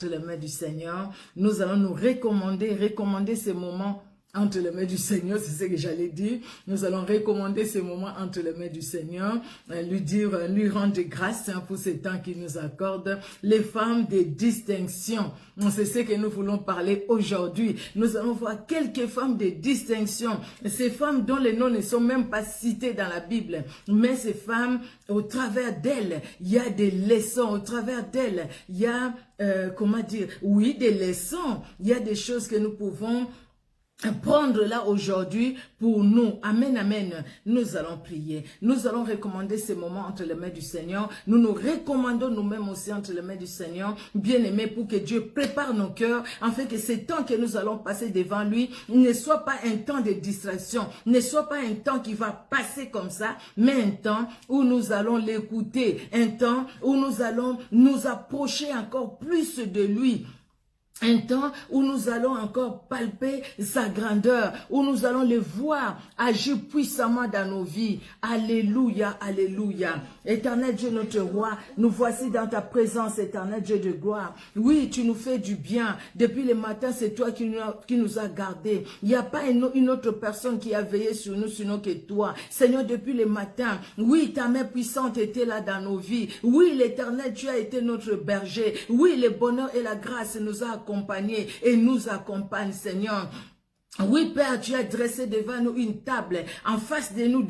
les mains du Seigneur. Nous allons nous recommander ces moments entre les mains du Seigneur, c'est ce que j'allais dire. Nous allons recommander ces moments entre les mains du Seigneur, lui rendre grâce pour ces temps qu'il nous accorde. Les femmes de distinction, c'est ce que nous voulons parler aujourd'hui. Nous allons voir quelques femmes de distinction, ces femmes dont les noms ne sont même pas cités dans la Bible, mais ces femmes, au travers d'elles, il y a des leçons, au travers d'elles, il y a, des leçons, il y a des choses que nous pouvons prendre là aujourd'hui pour nous. Amen, amen. Nous allons prier. Nous allons recommander ces moments entre les mains du Seigneur. Nous nous recommandons nous-mêmes aussi entre les mains du Seigneur, bien-aimés, pour que Dieu prépare nos cœurs, afin que ces temps que nous allons passer devant lui ne soit pas un temps de distraction, ne soit pas un temps qui va passer comme ça, mais un temps où nous allons l'écouter, un temps où nous allons nous approcher encore plus de lui. Un temps où nous allons encore palper sa grandeur, où nous allons le voir agir puissamment dans nos vies. Alléluia, alléluia. Éternel Dieu, notre roi, nous voici dans ta présence, éternel Dieu de gloire. Oui, tu nous fais du bien. Depuis le matin, c'est toi qui nous as gardés. Il n'y a pas une autre personne qui a veillé sur nous, sinon que toi. Seigneur, depuis le matin, oui, ta main puissante était là dans nos vies. Oui, l'éternel, tu as été notre berger. Oui, le bonheur et la grâce nous a accompagnés et nous accompagne, Seigneur. Oui, Père, tu as dressé devant nous une table en face de nous,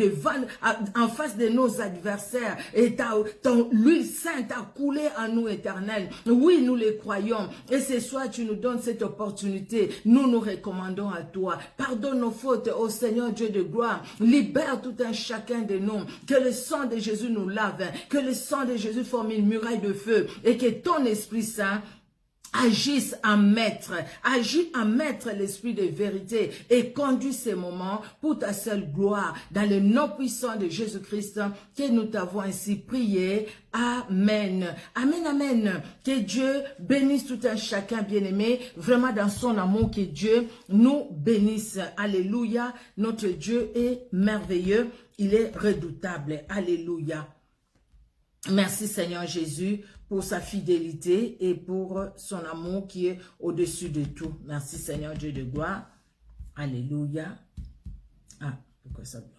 en face de nos adversaires. Et ton l'huile sainte a coulé en nous, éternel. Oui, nous les croyons. Et ce soir, tu nous donnes cette opportunité. Nous nous recommandons à toi. Pardonne nos fautes, ô Seigneur Dieu de gloire. Libère tout un chacun de nous. Que le sang de Jésus nous lave. Que le sang de Jésus forme une muraille de feu. Et que ton Esprit Saint agisse en maître, agis en maître l'esprit de vérité et conduis ces moments pour ta seule gloire dans le nom puissant de Jésus-Christ que nous t'avons ainsi prié. Amen. Amen, amen. Que Dieu bénisse tout un chacun bien-aimé, vraiment dans son amour, que Dieu nous bénisse. Alléluia. Notre Dieu est merveilleux, il est redoutable. Alléluia. Merci Seigneur Jésus pour sa fidélité et pour son amour qui est au-dessus de tout. Merci Seigneur Dieu de gloire. Alléluia. Ah, pourquoi ça bloque?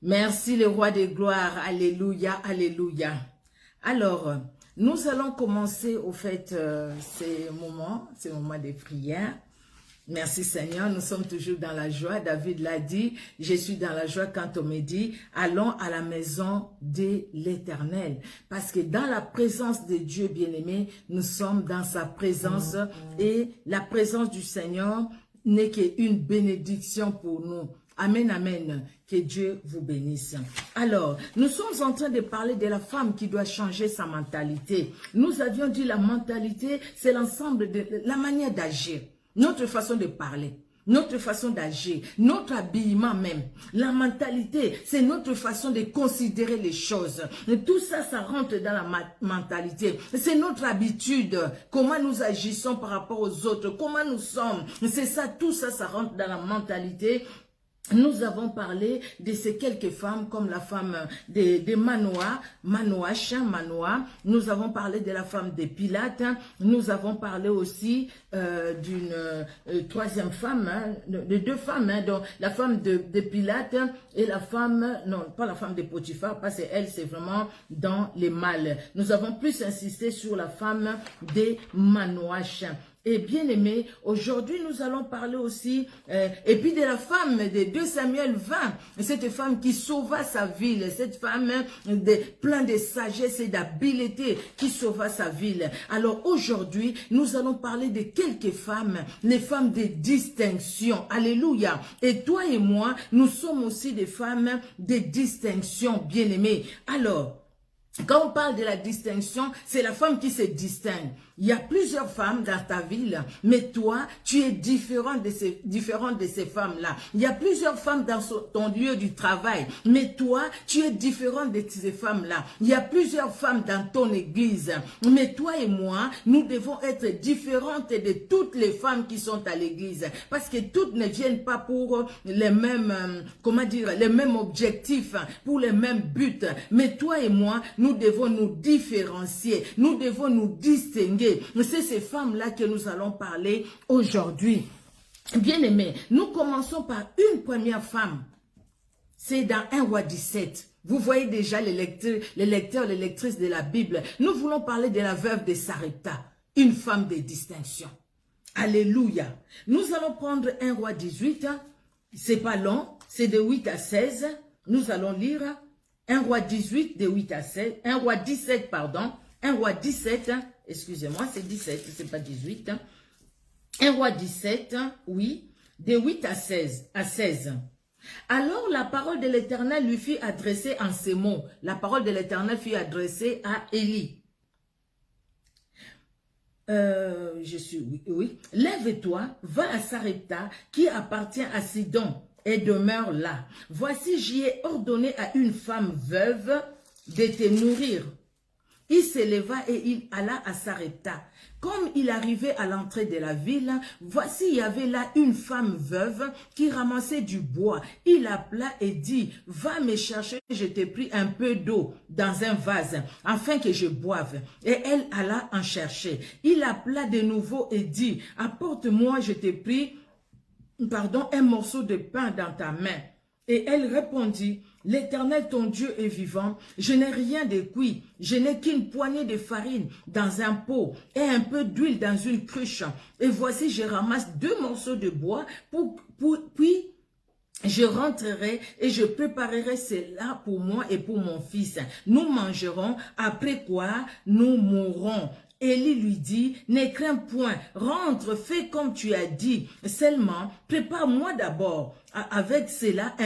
Merci le roi de gloire. Alléluia, alléluia. Alors, nous allons commencer au fait ces moments de prière. Merci Seigneur, nous sommes toujours dans la joie. David l'a dit, je suis dans la joie quand on me dit, allons à la maison de l'Éternel. Parce que dans la présence de Dieu bien-aimé, nous sommes dans sa présence et la présence du Seigneur n'est qu'une bénédiction pour nous. Amen, amen. Que Dieu vous bénisse. Alors, nous sommes en train de parler de la femme qui doit changer sa mentalité. Nous avions dit la mentalité, c'est l'ensemble de la manière d'agir. Notre façon de parler, notre façon d'agir, notre habillement même. La mentalité, c'est notre façon de considérer les choses. Et tout ça, ça rentre dans la mentalité. C'est notre habitude, comment nous agissons par rapport aux autres, comment nous sommes. C'est ça, tout ça, ça rentre dans la mentalité. Nous avons parlé de ces quelques femmes comme la femme de Manoah. Nous avons parlé de la femme de Pilate. Nous avons parlé aussi d'une troisième femme, de deux femmes, donc la femme de Pilate et la femme, non, pas la femme de Potiphar, parce qu'elle, c'est vraiment dans les mâles. Nous avons plus insisté sur la femme de Manoah. Et bien aimé, aujourd'hui nous allons parler aussi, et puis de la femme de 2 Samuel 20, cette femme qui sauva sa ville, cette femme pleine de sagesse et d'habileté qui sauva sa ville. Alors aujourd'hui, nous allons parler de quelques femmes, les femmes de distinction. Alléluia. Et toi et moi, nous sommes aussi des femmes de distinction, bien aimées. Alors, quand on parle de la distinction, c'est la femme qui se distingue. Il y a plusieurs femmes dans ta ville, mais toi, tu es différente de ces femmes-là. Il y a plusieurs femmes dans ton lieu du travail, mais toi, tu es différente de ces femmes-là. Il y a plusieurs femmes dans ton église, mais toi et moi, nous devons être différentes de toutes les femmes qui sont à l'église, parce que toutes ne viennent pas pour les mêmes, les mêmes objectifs, pour les mêmes buts. Mais toi et moi, nous nous devons nous différencier, nous devons nous distinguer. C'est ces femmes-là que nous allons parler aujourd'hui. Bien-aimés, nous commençons par une première femme. C'est dans 1 Roi 17. Vous voyez déjà les lecteurs, les lectrices de la Bible. Nous voulons parler de la veuve de Sarepta, une femme de distinction. Alléluia. Nous allons prendre 1 Roi 18. C'est pas long, c'est de 8 à 16. Nous allons lire 1 Roi 18 de 8 à 16. 1 Roi 17, pardon. 1 Roi 17, excusez-moi, c'est 17, c'est pas 18. 1 Roi 17, oui, de 8 à 16. Alors la parole de l'Éternel lui fut adressée en ces mots. La parole de l'Éternel fut adressée à Élie. Oui. Lève-toi, va à Sarepta, qui appartient à Sidon, et demeure là. Voici, j'y ai ordonné à une femme veuve de te nourrir. Il se leva et il alla à Sarepta. Comme il arrivait à l'entrée de la ville, voici, il y avait là une femme veuve qui ramassait du bois. Il appela et dit, va me chercher, je t'ai pris un peu d'eau dans un vase, afin que je boive. Et elle alla en chercher. Il appela de nouveau et dit, apporte-moi, je t'ai pris, un morceau de pain dans ta main. Et elle répondit, l'Éternel ton Dieu est vivant, je n'ai rien de cuit, je n'ai qu'une poignée de farine dans un pot et un peu d'huile dans une cruche. Et voici, je ramasse 2 morceaux de bois, puis je rentrerai et je préparerai cela pour moi et pour mon fils. Nous mangerons, après quoi nous mourrons. Élie lui dit, ne crains point, rentre, fais comme tu as dit, seulement prépare-moi d'abord avec cela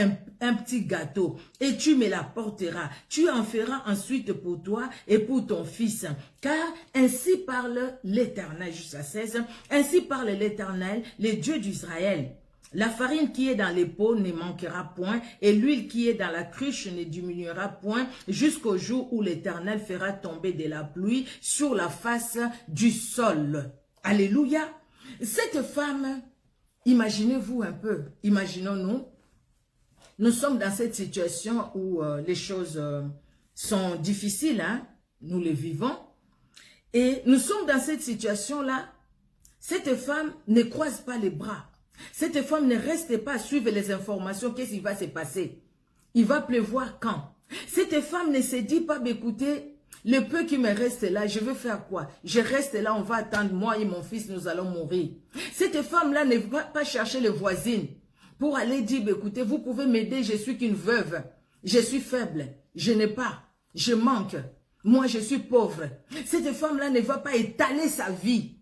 un petit gâteau et tu me l'apporteras. Tu en feras ensuite pour toi et pour ton fils. Car ainsi parle l'Éternel, jusqu'à 16, ainsi parle l'Éternel, le Dieu d'Israël. La farine qui est dans les pots ne manquera point, et l'huile qui est dans la cruche ne diminuera point, jusqu'au jour où l'Éternel fera tomber de la pluie sur la face du sol. Alléluia. Cette femme, imaginez-vous un peu, imaginons-nous, nous sommes dans cette situation où les choses sont difficiles, hein? Nous les vivons, et nous sommes dans cette situation-là. Cette femme ne croise pas les bras. Cette femme ne reste pas à suivre les informations, qu'est-ce qui va se passer? Il va pleuvoir quand? Cette femme ne se dit pas, écoutez, le peu qui me reste là, je veux faire quoi? Je reste là, on va attendre, moi et mon fils, nous allons mourir. Cette femme-là ne va pas chercher les voisines pour aller dire, écoutez, vous pouvez m'aider, je suis qu'une veuve, je suis faible, je n'ai pas, je manque, moi je suis pauvre. Cette femme-là ne va pas étaler sa vie,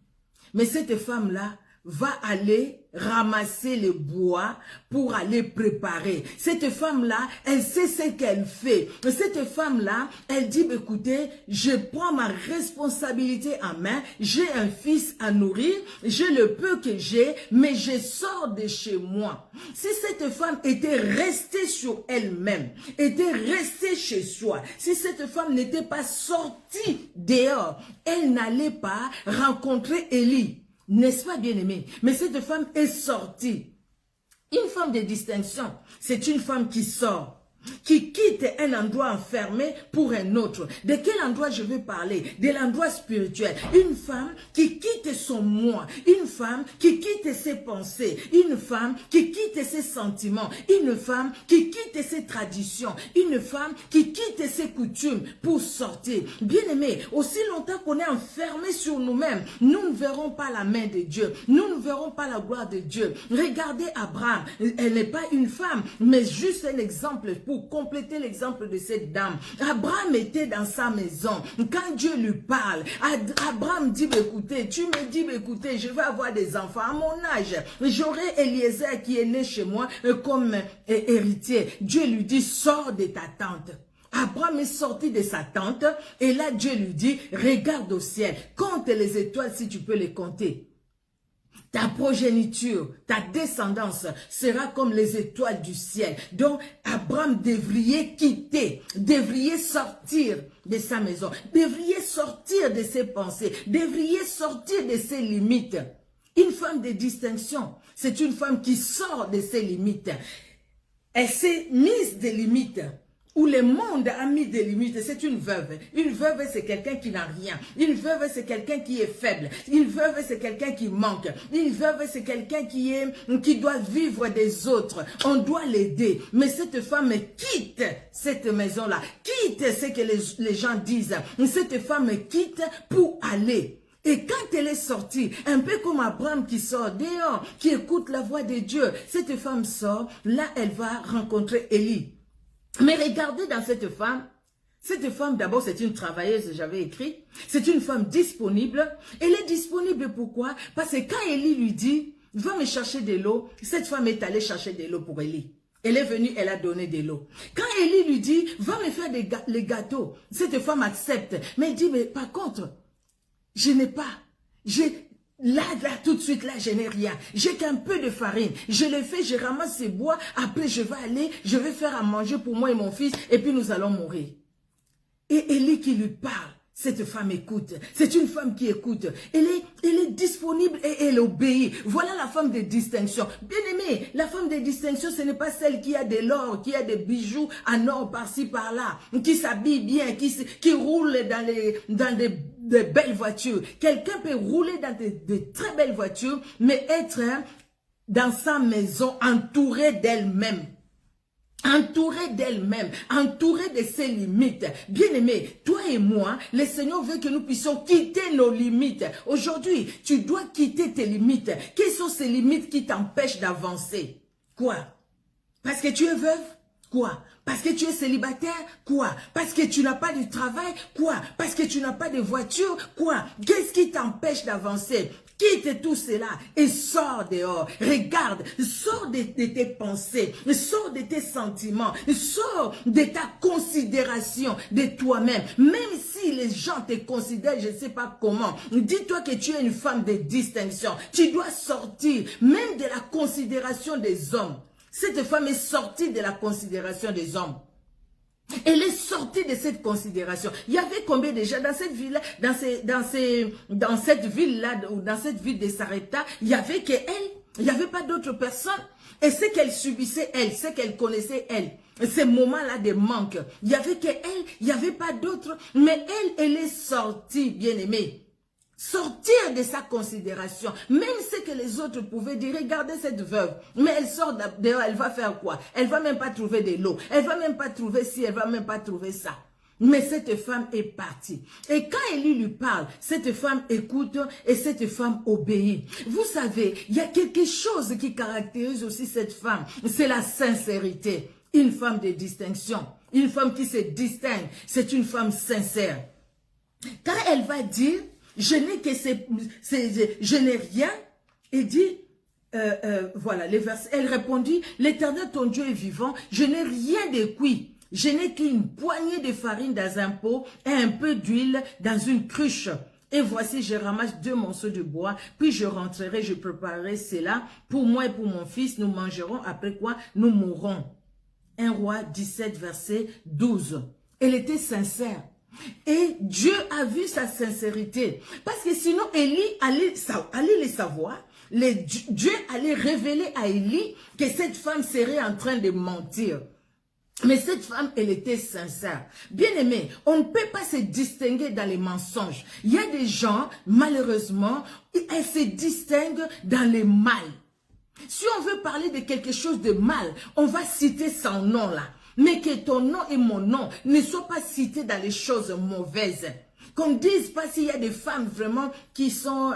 mais cette femme-là va aller ramasser le bois pour aller préparer. Cette femme-là, elle sait ce qu'elle fait. Cette femme-là, elle dit, écoutez, je prends ma responsabilité en main, j'ai un fils à nourrir, j'ai le peu que j'ai, mais je sors de chez moi. Si cette femme était restée sur elle-même, était restée chez soi, si cette femme n'était pas sortie dehors, elle n'allait pas rencontrer Élie. N'est-ce pas, bien-aimé? Mais cette femme est sortie. Une femme de distinction, c'est une femme qui sort, qui quitte un endroit enfermé pour un autre. De quel endroit je veux parler? De l'endroit spirituel. Une femme qui quitte son moi, une femme qui quitte ses pensées, une femme qui quitte ses sentiments, une femme qui quitte ses traditions, une femme qui quitte ses coutumes pour sortir. Bien-aimé, aussi longtemps qu'on est enfermé sur nous-mêmes, nous ne verrons pas la main de Dieu, nous ne verrons pas la gloire de Dieu. Regardez Abraham, elle n'est pas une femme, mais juste un exemple pour compléter l'exemple de cette dame. Abraham était dans sa maison. Quand Dieu lui parle, Abraham dit, écoutez, tu me dis, écoutez, je vais avoir des enfants. À mon âge, j'aurai Eliezer qui est né chez moi comme héritier. Dieu lui dit, sors de ta tente. Abraham est sorti de sa tente et là Dieu lui dit, regarde au ciel, compte les étoiles si tu peux les compter. Ta progéniture, ta descendance sera comme les étoiles du ciel. Donc, Abraham devrait quitter, devrait sortir de sa maison, devrait sortir de ses pensées, devrait sortir de ses limites. Une femme de distinction, c'est une femme qui sort de ses limites. Elle s'est mise des limites. où le monde a mis des limites, c'est une veuve. Une veuve, c'est quelqu'un qui n'a rien. Une veuve, c'est quelqu'un qui est faible. Une veuve, c'est quelqu'un qui manque. Une veuve, c'est quelqu'un qui doit vivre des autres. On doit l'aider. Mais cette femme quitte cette maison-là, quitte ce que les gens disent. Cette femme quitte pour aller. Et quand elle est sortie, un peu comme Abraham qui sort dehors, qui écoute la voix de Dieu, cette femme sort, là elle va rencontrer Élie. Mais regardez dans cette femme d'abord c'est une travailleuse, j'avais écrit, c'est une femme disponible. Elle est disponible pourquoi? Parce que quand Élie lui dit, va me chercher de l'eau, cette femme est allée chercher de l'eau pour Élie. Elle est venue, elle a donné de l'eau. Quand Élie lui dit, va me faire les gâteaux, cette femme accepte. Mais elle dit, mais par contre, je n'ai pas, là, tout de suite, là, je n'ai rien. J'ai qu'un peu de farine. Je le fais, je ramasse ces bois. Après, je vais aller, je vais faire à manger pour moi et mon fils. Et puis, nous allons mourir. Et Élie qui lui parle, cette femme écoute. C'est une femme qui écoute. Elle est disponible et elle obéit. Voilà la femme de distinction. Bien aimé, la femme de distinction, ce n'est pas celle qui a de l'or, qui a des bijoux en or par-ci, par-là, qui s'habille bien, qui roule dans des belles voitures. Quelqu'un peut rouler dans de très belles voitures, mais être dans sa maison entouré d'elle-même. Entourée d'elle-même, entourée de ses limites. Bien-aimé, toi et moi, le Seigneur veut que nous puissions quitter nos limites. Aujourd'hui, tu dois quitter tes limites. Quelles sont ces limites qui t'empêchent d'avancer? Quoi? Parce que tu es veuve? Quoi? Parce que tu es célibataire? Quoi? Parce que tu n'as pas de travail? Quoi? Parce que tu n'as pas de voiture? Quoi? Qu'est-ce qui t'empêche d'avancer? Quitte tout cela et sors dehors. Regarde, sors de tes pensées, sors de tes sentiments, sors de ta considération de toi-même. Même si les gens te considèrent, je ne sais pas comment, dis-toi que tu es une femme de distinction. Tu dois sortir même de la considération des hommes. Cette femme est sortie de la considération des hommes. Elle est sortie de cette considération. Il y avait combien déjà dans cette ville-là, dans cette ville-là, ou dans cette ville de Sarepta, il y avait que elle, il n'y avait pas d'autres personnes. Et ce qu'elle subissait, elle, ce qu'elle connaissait, elle, ces moments-là de manque, il n'y avait que elle, il n'y avait pas d'autres. Mais elle est sortie, bien-aimée. Sortir de sa considération, même ce que les autres pouvaient dire, regardez cette veuve, mais elle sort dehors, elle va faire quoi? Elle va même pas trouver de l'eau, elle va même pas trouver ci, elle va même pas trouver ça. Mais cette femme est partie. Et quand Élie lui parle, cette femme écoute et cette femme obéit. Vous savez, il y a quelque chose qui caractérise aussi cette femme, c'est la sincérité. Une femme de distinction, une femme qui se distingue, c'est une femme sincère. Quand elle va dire, je n'ai rien. Et dit, voilà, les versets. Elle répondit, l'Éternel ton Dieu est vivant, je n'ai rien de cuit. Je n'ai qu'une poignée de farine dans un pot et un peu d'huile dans une cruche. Et voici, je ramasse 2 morceaux de bois, puis je rentrerai, je préparerai cela pour moi et pour mon fils. Nous mangerons, après quoi nous mourrons. 1 Roi 17, verset 12. Elle était sincère. Et Dieu a vu sa sincérité. Parce que sinon, Élie allait le savoir. Dieu allait révéler à Élie que cette femme serait en train de mentir. Mais cette femme, elle était sincère. Bien-aimé, on ne peut pas se distinguer dans les mensonges. Il y a des gens, malheureusement, elles se distinguent dans les mal. Si on veut parler de quelque chose de mal, on va citer son nom là. Mais que ton nom et mon nom ne soient pas cités dans les choses mauvaises. Qu'on ne dise pas s'il y a des femmes vraiment qui sont,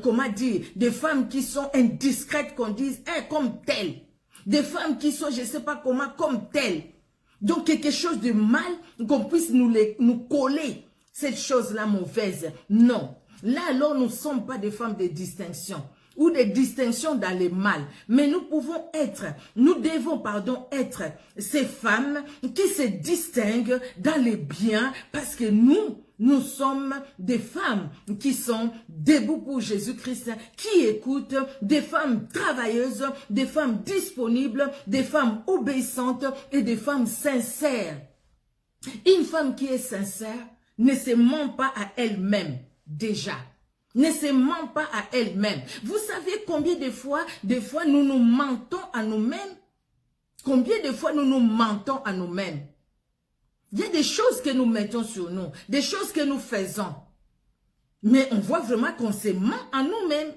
comment dire, des femmes qui sont indiscrètes, qu'on dise, comme telle. Des femmes qui sont, je ne sais pas comment, comme telle. Donc quelque chose de mal, qu'on puisse nous coller cette chose-là mauvaise. Non. Là, alors, nous ne sommes pas des femmes de distinction. Ou des distinctions dans le mal. Mais nous devons être ces femmes qui se distinguent dans les biens parce que nous sommes des femmes qui sont debout pour Jésus-Christ, qui écoutent, des femmes travailleuses, des femmes disponibles, des femmes obéissantes et des femmes sincères. Une femme qui est sincère ne se ment pas à elle-même déjà. Ne se ment pas à elle-même. Vous savez combien de fois nous nous mentons à nous-mêmes? Combien de fois nous nous mentons à nous-mêmes? Il y a des choses que nous mettons sur nous, des choses que nous faisons. Mais on voit vraiment qu'on se ment à nous-mêmes.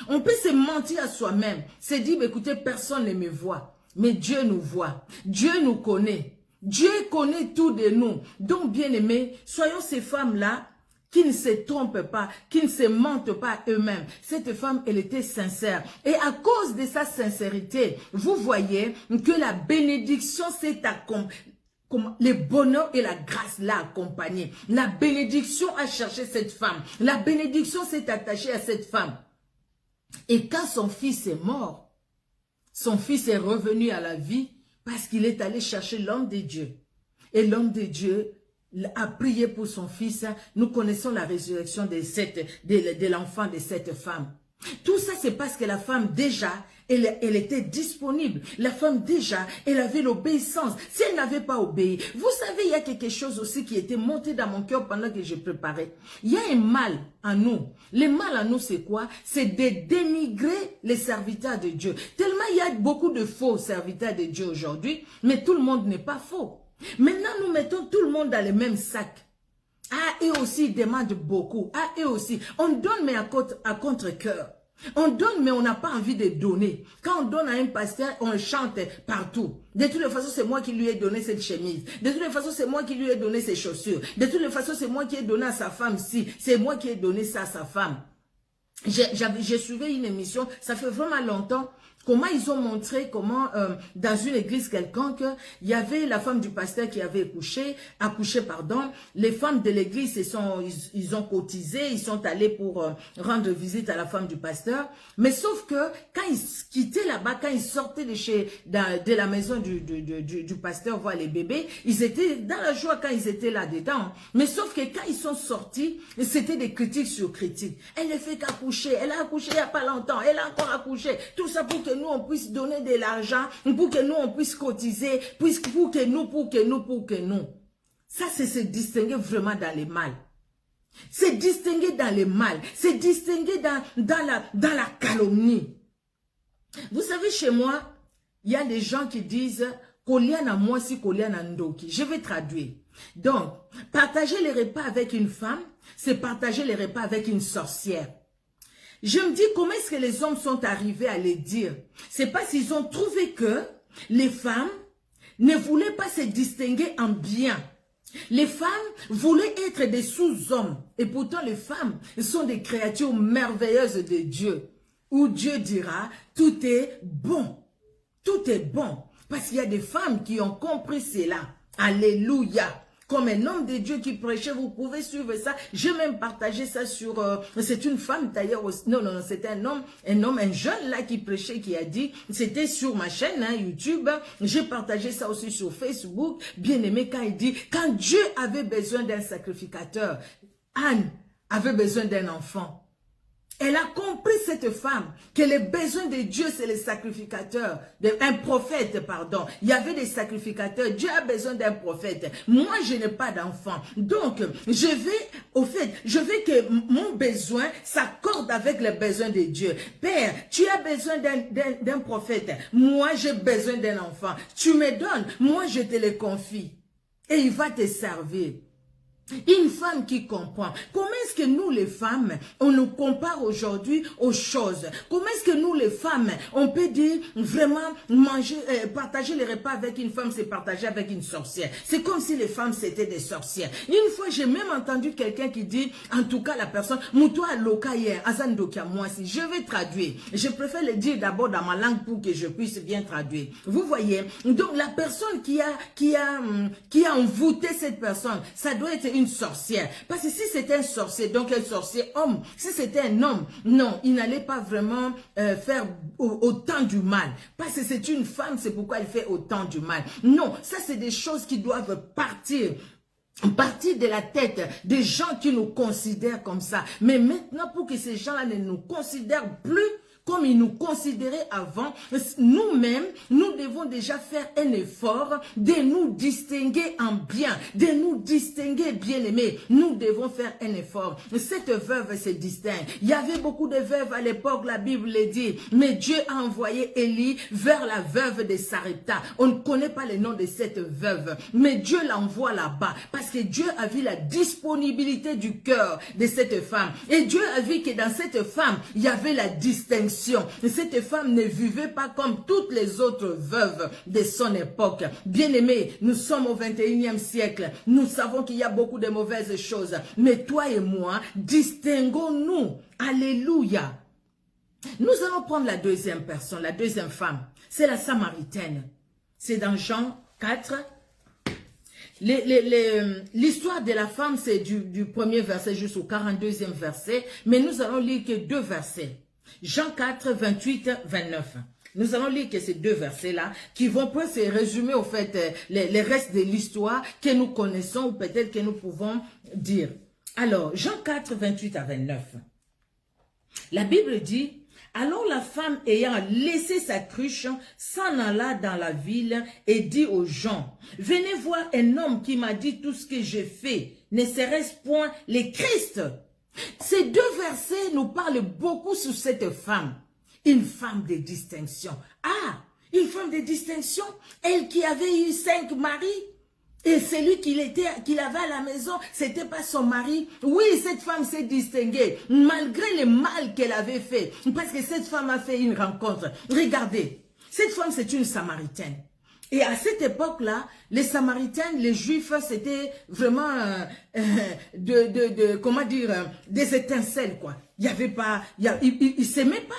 On peut se mentir à soi-même. Se dire, écoutez, personne ne me voit. Mais Dieu nous voit. Dieu nous connaît. Dieu connaît tout de nous. Donc, bien aimés, soyons ces femmes-là qui ne se trompent pas, qui ne se mentent pas eux-mêmes. Cette femme, elle était sincère. Et à cause de sa sincérité, vous voyez que la bénédiction s'est accomplie. Le bonheur et la grâce l'a accompagnée. La bénédiction a cherché cette femme. La bénédiction s'est attachée à cette femme. Et quand son fils est mort, son fils est revenu à la vie parce qu'il est allé chercher l'homme de Dieu. Et l'homme de Dieu a prié pour son fils. Nous connaissons la résurrection de l'enfant de cette femme. Tout ça, c'est parce que la femme déjà, elle était disponible. La femme déjà, elle avait l'obéissance. Si elle n'avait pas obéi, vous savez, il y a quelque chose aussi qui était monté dans mon cœur pendant que je préparais. Il y a un mal en nous. Le mal en nous, c'est quoi? C'est de dénigrer les serviteurs de Dieu. Tellement il y a beaucoup de faux serviteurs de Dieu aujourd'hui, mais tout le monde n'est pas faux. Maintenant, nous mettons tout le monde dans le même sac. Ah, eux aussi, ils demandent beaucoup. Ah, eux aussi. On donne, mais à contre-cœur. On donne, mais on n'a pas envie de donner. Quand on donne à un pasteur, on chante partout. De toutes les façons, c'est moi qui lui ai donné cette chemise. De toutes les façons, c'est moi qui lui ai donné ses chaussures. De toutes les façons, c'est moi qui ai donné à sa femme ci. C'est moi qui ai donné ça à sa femme. J'ai suivi une émission, ça fait vraiment longtemps, comment ils ont montré comment dans une église quelconque, il y avait la femme du pasteur qui avait accouché, les femmes de l'église ils ont cotisé, ils sont allés pour rendre visite à la femme du pasteur, mais sauf que quand ils quittaient là-bas, quand ils sortaient de la maison du pasteur voir les bébés, ils étaient dans la joie quand ils étaient là-dedans, mais sauf que quand ils sont sortis, c'était des critiques sur critiques. Elle ne fait qu'accoucher. Elle a accouché il n'y a pas longtemps, elle a encore accouché. Tout ça pour que nous, on puisse donner de l'argent, pour que nous, on puisse cotiser, pour que nous. Ça, c'est se distinguer vraiment dans les mal. C'est distinguer dans les mal. C'est distinguer dans la calomnie. Vous savez, chez moi, il y a des gens qui disent « Koliana moi si Koliana ndoki ». Je vais traduire. Donc, partager les repas avec une femme, c'est partager les repas avec une sorcière. Je me dis, comment est-ce que les hommes sont arrivés à les dire? C'est parce qu'ils ont trouvé que les femmes ne voulaient pas se distinguer en bien. Les femmes voulaient être des sous-hommes. Et pourtant, les femmes sont des créatures merveilleuses de Dieu. Où Dieu dira, tout est bon. Tout est bon. Parce qu'il y a des femmes qui ont compris cela. Alléluia. Comme un homme de Dieu qui prêchait, vous pouvez suivre ça. J'ai même partagé ça sur... c'est une femme d'ailleurs. Non, c'était un jeune là qui prêchait, qui a dit, c'était sur ma chaîne YouTube. J'ai partagé ça aussi sur Facebook. Bien aimé, quand il dit, quand Dieu avait besoin d'un sacrificateur, Anne avait besoin d'un enfant. Elle a compris, cette femme, que le besoin de Dieu, c'est le sacrificateur, un prophète, pardon. Il y avait des sacrificateurs. Dieu a besoin d'un prophète. Moi, je n'ai pas d'enfant. Donc, je veux que mon besoin s'accorde avec le besoin de Dieu. Père, tu as besoin d'un prophète. Moi, j'ai besoin d'un enfant. Tu me donnes. Moi, je te le confie. Et il va te servir. Une femme qui comprend. Comment est-ce que nous les femmes, on nous compare aujourd'hui aux choses? Comment est-ce que nous les femmes, on peut dire vraiment partager les repas avec une femme, c'est partager avec une sorcière. C'est comme si les femmes c'était des sorcières. Une fois, j'ai même entendu quelqu'un qui dit, en tout cas la personne, Moutoua Lokaye, Azandokia, moi si je vais traduire. Je préfère le dire d'abord dans ma langue pour que je puisse bien traduire. Vous voyez? Donc la personne qui a envoûté cette personne, ça doit être une sorcière. Parce que si c'était un sorcier, donc un sorcier homme, si c'était un homme, non, il n'allait pas vraiment faire autant du mal. Parce que c'est une femme, c'est pourquoi elle fait autant du mal. Non, ça c'est des choses qui doivent partir de la tête des gens qui nous considèrent comme ça. Mais maintenant, pour que ces gens-là ne nous considèrent plus comme il nous considérait avant, nous-mêmes, nous devons déjà faire un effort de nous distinguer en bien, de nous distinguer bien-aimés. Nous devons faire un effort. Cette veuve se distingue. Il y avait beaucoup de veuves à l'époque, la Bible le dit, mais Dieu a envoyé Élie vers la veuve de Sarepta. On ne connaît pas le nom de cette veuve, mais Dieu l'envoie là-bas parce que Dieu a vu la disponibilité du cœur de cette femme. Et Dieu a vu que dans cette femme, il y avait la distinction. Cette femme ne vivait pas comme toutes les autres veuves de son époque. Bien-aimés, nous sommes au 21e siècle. Nous savons qu'il y a beaucoup de mauvaises choses. Mais toi et moi, distinguons-nous. Alléluia. Nous allons prendre la deuxième personne, la deuxième femme. C'est la Samaritaine. C'est dans Jean 4. L'histoire de la femme, c'est du premier verset jusqu'au 42e verset. Mais nous allons lire que 2 versets. Jean 4, 28, 29. Nous allons lire que ces 2 versets-là qui vont peut se résumer au fait les restes de l'histoire que nous connaissons ou peut-être que nous pouvons dire. Alors, Jean 4, 28 à 29. La Bible dit, alors la femme ayant laissé sa cruche s'en alla dans la ville et dit aux gens, venez voir un homme qui m'a dit tout ce que j'ai fait. Ne serait-ce point le Christ? Ces 2 versets nous parlent beaucoup sur cette femme. Une femme de distinction. Ah, une femme de distinction, elle qui avait eu 5 maris. Et celui qu'il avait à la maison, c'était pas son mari. Oui, cette femme s'est distinguée, malgré le mal qu'elle avait fait. Parce que cette femme a fait une rencontre. Regardez, cette femme, c'est une Samaritaine. Et à cette époque-là, les Samaritains, les Juifs, c'était vraiment, comment dire, des étincelles, quoi. Il y avait pas, ils s'aimaient pas.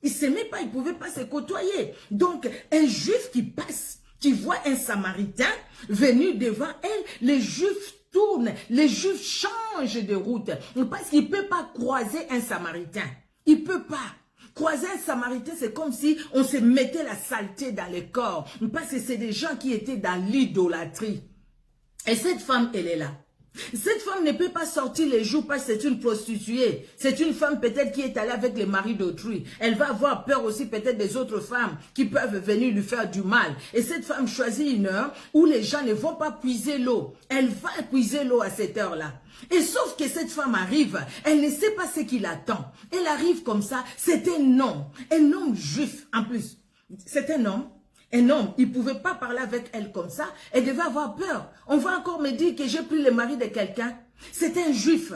Ils s'aimaient pas, ils pouvaient pas se côtoyer. Donc, un Juif qui passe, qui voit un Samaritain venu devant elle, les Juifs tournent, les Juifs changent de route. Parce qu'il ne peut pas croiser un Samaritain. Il ne peut pas. Croiser un Samaritain, c'est comme si on se mettait la saleté dans le corps. Parce que c'est des gens qui étaient dans l'idolâtrie. Et cette femme, elle est là. Cette femme ne peut pas sortir les jours parce que c'est une prostituée. C'est une femme peut-être qui est allée avec les maris d'autrui. Elle va avoir peur aussi peut-être des autres femmes qui peuvent venir lui faire du mal. Et cette femme choisit une heure où les gens ne vont pas puiser l'eau. Elle va puiser l'eau à cette heure-là. Et sauf que cette femme arrive, elle ne sait pas ce qui l'attend. Elle arrive comme ça, c'est un homme juif en plus. C'est un homme, il ne pouvait pas parler avec elle comme ça, elle devait avoir peur. On va encore me dire que j'ai pris le mari de quelqu'un. C'est un juif.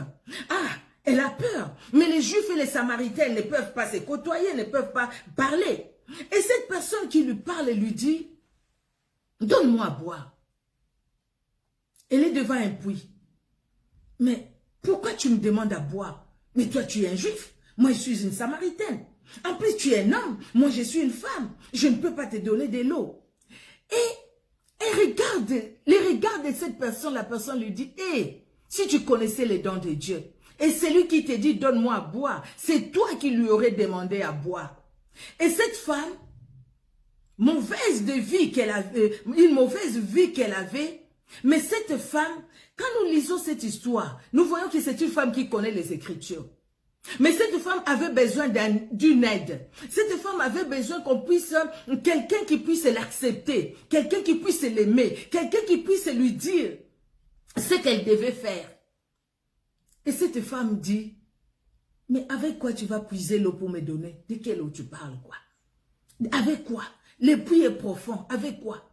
Ah, elle a peur. Mais les juifs et les samaritains ne peuvent pas se côtoyer, ne peuvent pas parler. Et cette personne qui lui parle lui dit, donne-moi à boire. Elle est devant un puits. Mais pourquoi tu me demandes à boire? Mais toi, tu es un juif. Moi, je suis une samaritaine. En plus, tu es un homme. Moi, je suis une femme. Je ne peux pas te donner de l'eau. Et les regards de cette personne, la personne lui dit, hé, si tu connaissais les dons de Dieu, et celui qui te dit, donne-moi à boire, c'est toi qui lui aurais demandé à boire. Et cette femme, une mauvaise vie qu'elle avait, mais cette femme, quand nous lisons cette histoire, nous voyons que c'est une femme qui connaît les Écritures. Mais cette femme avait besoin d'une aide. Cette femme avait besoin qu'on puisse, quelqu'un qui puisse l'accepter, quelqu'un qui puisse l'aimer, quelqu'un qui puisse lui dire ce qu'elle devait faire. Et cette femme dit, mais avec quoi tu vas puiser l'eau pour me donner? De quelle eau tu parles, quoi? Avec quoi? Le puits est profond, avec quoi?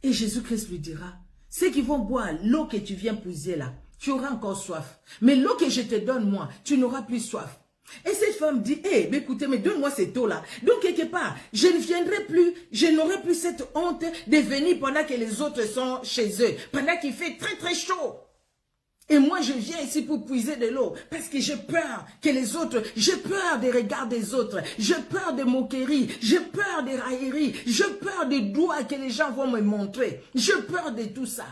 Et Jésus-Christ lui dira, ceux qui vont boire l'eau que tu viens puiser là, tu auras encore soif. Mais l'eau que je te donne, moi, tu n'auras plus soif. Et cette femme dit, hé, mais écoutez, mais donne-moi cette eau-là. Donc, quelque part, je ne viendrai plus, je n'aurai plus cette honte de venir pendant que les autres sont chez eux, pendant qu'il fait très, très chaud. Et moi, je viens ici pour puiser de l'eau, parce que j'ai peur que les autres, j'ai peur des regards des autres, j'ai peur des moqueries, j'ai peur des railleries, j'ai peur des doigts que les gens vont me montrer, j'ai peur de tout ça.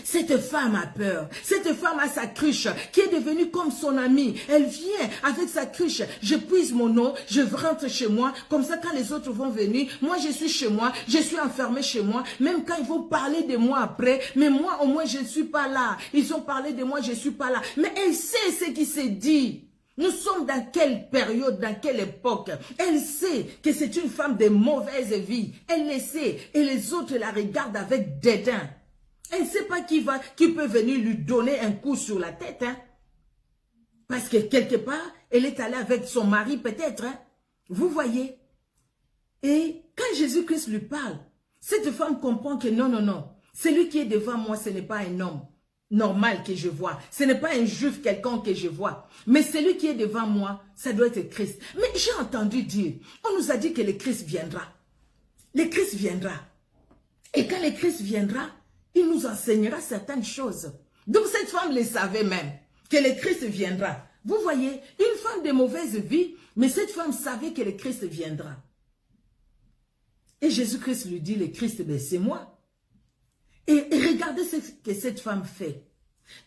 Cette femme a peur. Cette femme a sa cruche qui est devenue comme son amie. Elle vient avec sa cruche. Je puise mon eau, je rentre chez moi. Comme ça, quand les autres vont venir, moi je suis chez moi, je suis enfermée chez moi. Même quand ils vont parler de moi après, mais moi au moins je ne suis pas là. Ils ont parlé de moi, je ne suis pas là. Mais elle sait ce qui s'est dit. Nous sommes dans quelle période, dans quelle époque? Elle sait que c'est une femme de mauvaise vie. Elle le sait. Et les autres la regardent avec dédain. Elle ne sait pas qui peut venir lui donner un coup sur la tête. Hein? Parce que quelque part, elle est allée avec son mari peut-être. Hein? Vous voyez? Et quand Jésus-Christ lui parle, cette femme comprend que non, non, non. Celui qui est devant moi, ce n'est pas un homme normal que je vois. Ce n'est pas un juif quelconque que je vois. Mais celui qui est devant moi, ça doit être Christ. Mais j'ai entendu dire, on nous a dit que le Christ viendra. Le Christ viendra. Et quand le Christ viendra, il nous enseignera certaines choses. Donc cette femme le savait même, que le Christ viendra. Vous voyez, une femme de mauvaise vie, mais cette femme savait que le Christ viendra. Et Jésus-Christ lui dit, le Christ, ben, c'est moi. Et regardez ce que cette femme fait.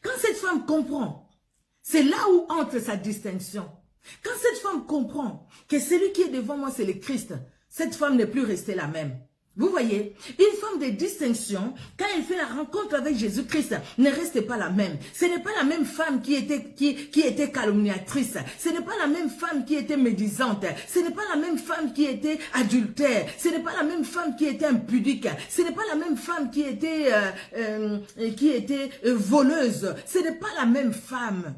Quand cette femme comprend, c'est là où entre sa distinction. Quand cette femme comprend que celui qui est devant moi, c'est le Christ, cette femme n'est plus restée la même. Vous voyez, une femme de distinction, quand elle fait la rencontre avec Jésus-Christ, ne reste pas la même. Ce n'est pas la même femme qui était calomniatrice. Ce n'est pas la même femme qui était médisante. Ce n'est pas la même femme qui était adultère. Ce n'est pas la même femme qui était impudique. Ce n'est pas la même femme qui était voleuse. Ce n'est pas la même femme.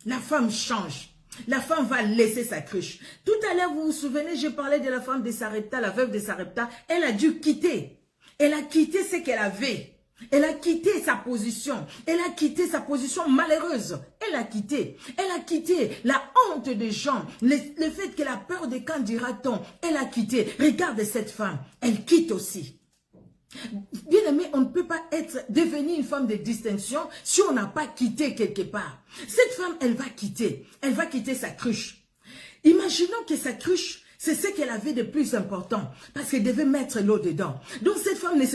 La femme change. La femme va laisser sa cruche. Tout à l'heure, vous vous souvenez, j'ai parlé de la femme de Sarepta, la veuve de Sarepta. Elle a dû quitter. Elle a quitté ce qu'elle avait. Elle a quitté sa position. Elle a quitté sa position malheureuse. Elle a quitté. Elle a quitté la honte des gens. Le fait qu'elle a peur de quand dira-t-on. Elle a quitté. Regarde cette femme. Elle quitte aussi. Bien aimé, on ne peut pas devenir une femme de distinction si on n'a pas quitté quelque part. Cette femme, elle va quitter. Elle va quitter sa cruche. Imaginons que sa cruche, c'est ce qu'elle avait de plus important. Parce qu'elle devait mettre l'eau dedans. Donc cette femme ne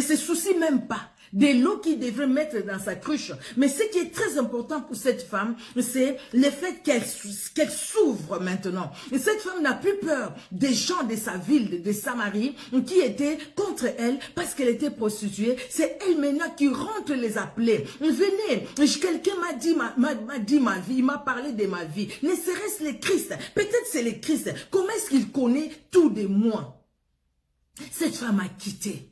se soucie même pas de l'eau qu'il devrait mettre dans sa cruche. Mais ce qui est très important pour cette femme, c'est le fait qu'elle s'ouvre maintenant. Et cette femme n'a plus peur des gens de sa ville, de Samarie, qui étaient contre elle parce qu'elle était prostituée. C'est elle maintenant qui rentre les appeler. Venez, quelqu'un m'a dit ma vie, il m'a parlé de ma vie. Ne serait-ce le Christ? Peut-être c'est le Christ. Comment est-ce qu'il connaît tout de moi? Cette femme a quitté.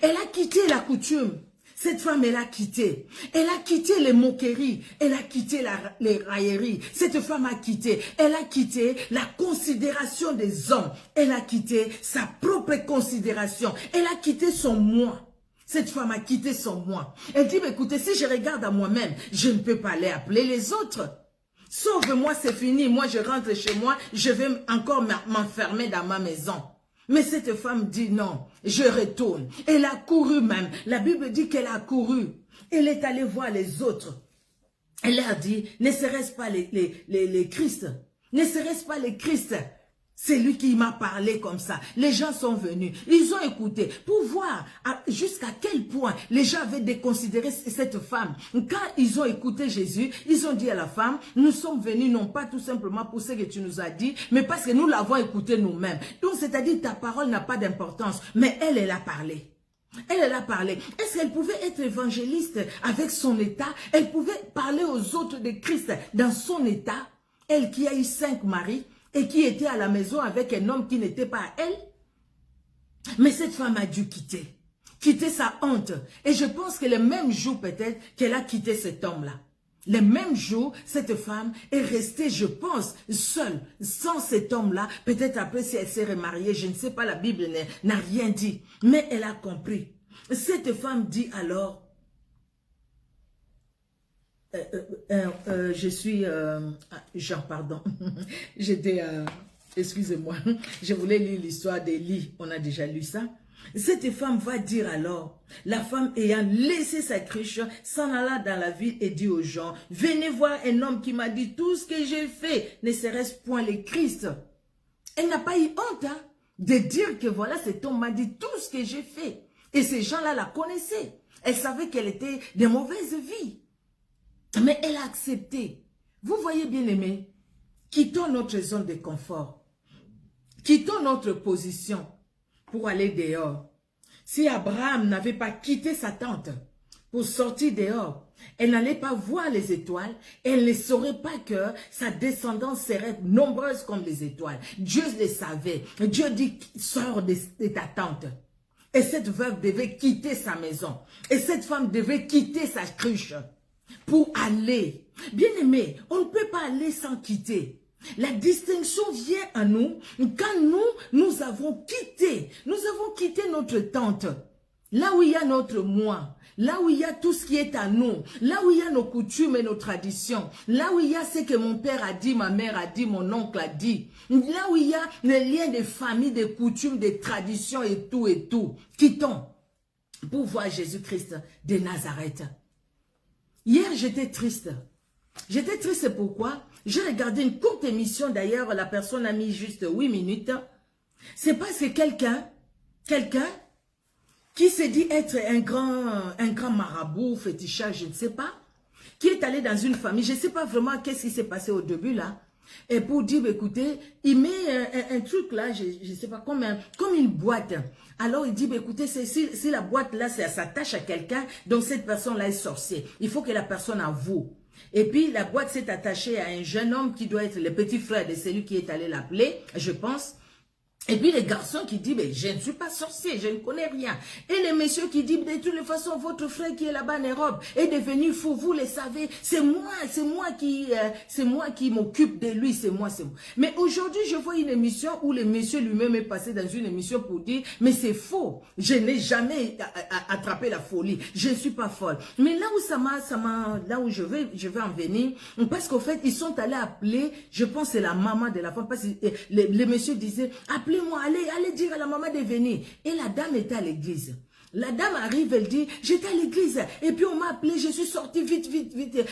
Elle a quitté la coutume. Cette femme, elle a quitté. Elle a quitté les moqueries. Elle a quitté les railleries. Cette femme a quitté. Elle a quitté la considération des hommes. Elle a quitté sa propre considération. Elle a quitté son moi. Cette femme a quitté son moi. Elle dit, écoutez, si je regarde à moi-même, je ne peux pas aller appeler les autres. Sauve-moi, c'est fini. Moi, je rentre chez moi. Je vais encore m'enfermer dans ma maison. Mais cette femme dit non, je retourne. Elle a couru même. La Bible dit qu'elle a couru. Elle est allée voir les autres. Elle leur dit, ne serait-ce pas les Christ? Ne serait-ce pas les Christ? C'est lui qui m'a parlé comme ça. Les gens sont venus. Ils ont écouté pour voir jusqu'à quel point les gens avaient déconsidéré cette femme. Quand ils ont écouté Jésus, ils ont dit à la femme, nous sommes venus non pas tout simplement pour ce que tu nous as dit, mais parce que nous l'avons écouté nous-mêmes. Donc, c'est-à-dire ta parole n'a pas d'importance, mais elle a parlé. Elle a parlé. Est-ce qu'elle pouvait être évangéliste avec son état? Elle pouvait parler aux autres de Christ dans son état? Elle qui a eu 5 maris, et qui était à la maison avec un homme qui n'était pas à elle. Mais cette femme a dû quitter sa honte. Et je pense que le même jour peut-être qu'elle a quitté cet homme-là. Le même jour, cette femme est restée, je pense, seule, sans cet homme-là. Peut-être après si elle s'est remariée, je ne sais pas, la Bible n'a rien dit. Mais elle a compris. Cette femme dit alors, je suis Jean, pardon. J'étais excusez-moi, je voulais lire l'histoire d'Élie. On a déjà lu ça. Cette femme va dire alors, la femme ayant laissé sa cruche, s'en alla dans la ville et dit aux gens, venez voir un homme qui m'a dit tout ce que j'ai fait, ne serait-ce point le Christ. Elle n'a pas eu honte de dire que voilà, cet homme m'a dit tout ce que j'ai fait. Et ces gens-là la connaissaient. Elle savait qu'elle était de mauvaise vie. Mais elle a accepté. Vous voyez bien aimé, quittons notre zone de confort. Quittons notre position pour aller dehors. Si Abraham n'avait pas quitté sa tente pour sortir dehors, Elle n'allait pas voir les étoiles. Elle ne saurait pas que sa descendance serait nombreuse comme les étoiles. Dieu le savait. Dieu dit, sors de ta tente. Et cette veuve devait quitter sa maison. Et cette femme devait quitter sa cruche pour aller. Bien-aimé, on ne peut pas aller sans quitter. La distinction vient à nous quand nous avons quitté notre tente. Là où il y a notre moi, là où il y a tout ce qui est à nous, là où il y a nos coutumes et nos traditions, là où il y a ce que mon père a dit, ma mère a dit, mon oncle a dit, là où il y a les liens de famille, des coutumes, des traditions et tout, quittons pour voir Jésus-Christ de Nazareth. Hier, j'étais triste. J'étais triste pourquoi? J'ai regardé une courte émission, d'ailleurs, la personne a mis juste 8 minutes. C'est parce que quelqu'un qui s'est dit être un grand marabout, féticheur, je ne sais pas, qui est allé dans une famille, je ne sais pas vraiment qu'est-ce qui s'est passé au début là, et pour dire, écoutez, il met un truc là, je ne sais pas, comme une boîte. Alors il dit, écoutez, si la boîte là, ça s'attache à quelqu'un, donc cette personne là est sorcière. Il faut que la personne avoue. Et puis la boîte s'est attachée à un jeune homme qui doit être le petit frère de celui qui est allé l'appeler, je pense. Et puis les garçons qui disent, mais je ne suis pas sorcier, je ne connais rien. Et les messieurs qui disent, de toutes les façons, votre frère qui est là-bas en Europe est devenu fou, vous le savez, c'est moi qui m'occupe de lui, c'est moi. Mais aujourd'hui, je vois une émission où le monsieur lui-même est passé dans une émission pour dire, mais c'est faux, je n'ai jamais attrapé la folie, je ne suis pas folle. Mais là où là où je vais en venir, parce qu'au fait, ils sont allés appeler, je pense que c'est la maman de la femme, parce que le monsieur disait, appelez-moi, allez dire à la maman de venir. Et la dame était à l'église. La dame arrive, elle dit, j'étais à l'église, et puis on m'a appelé, je suis sortie vite,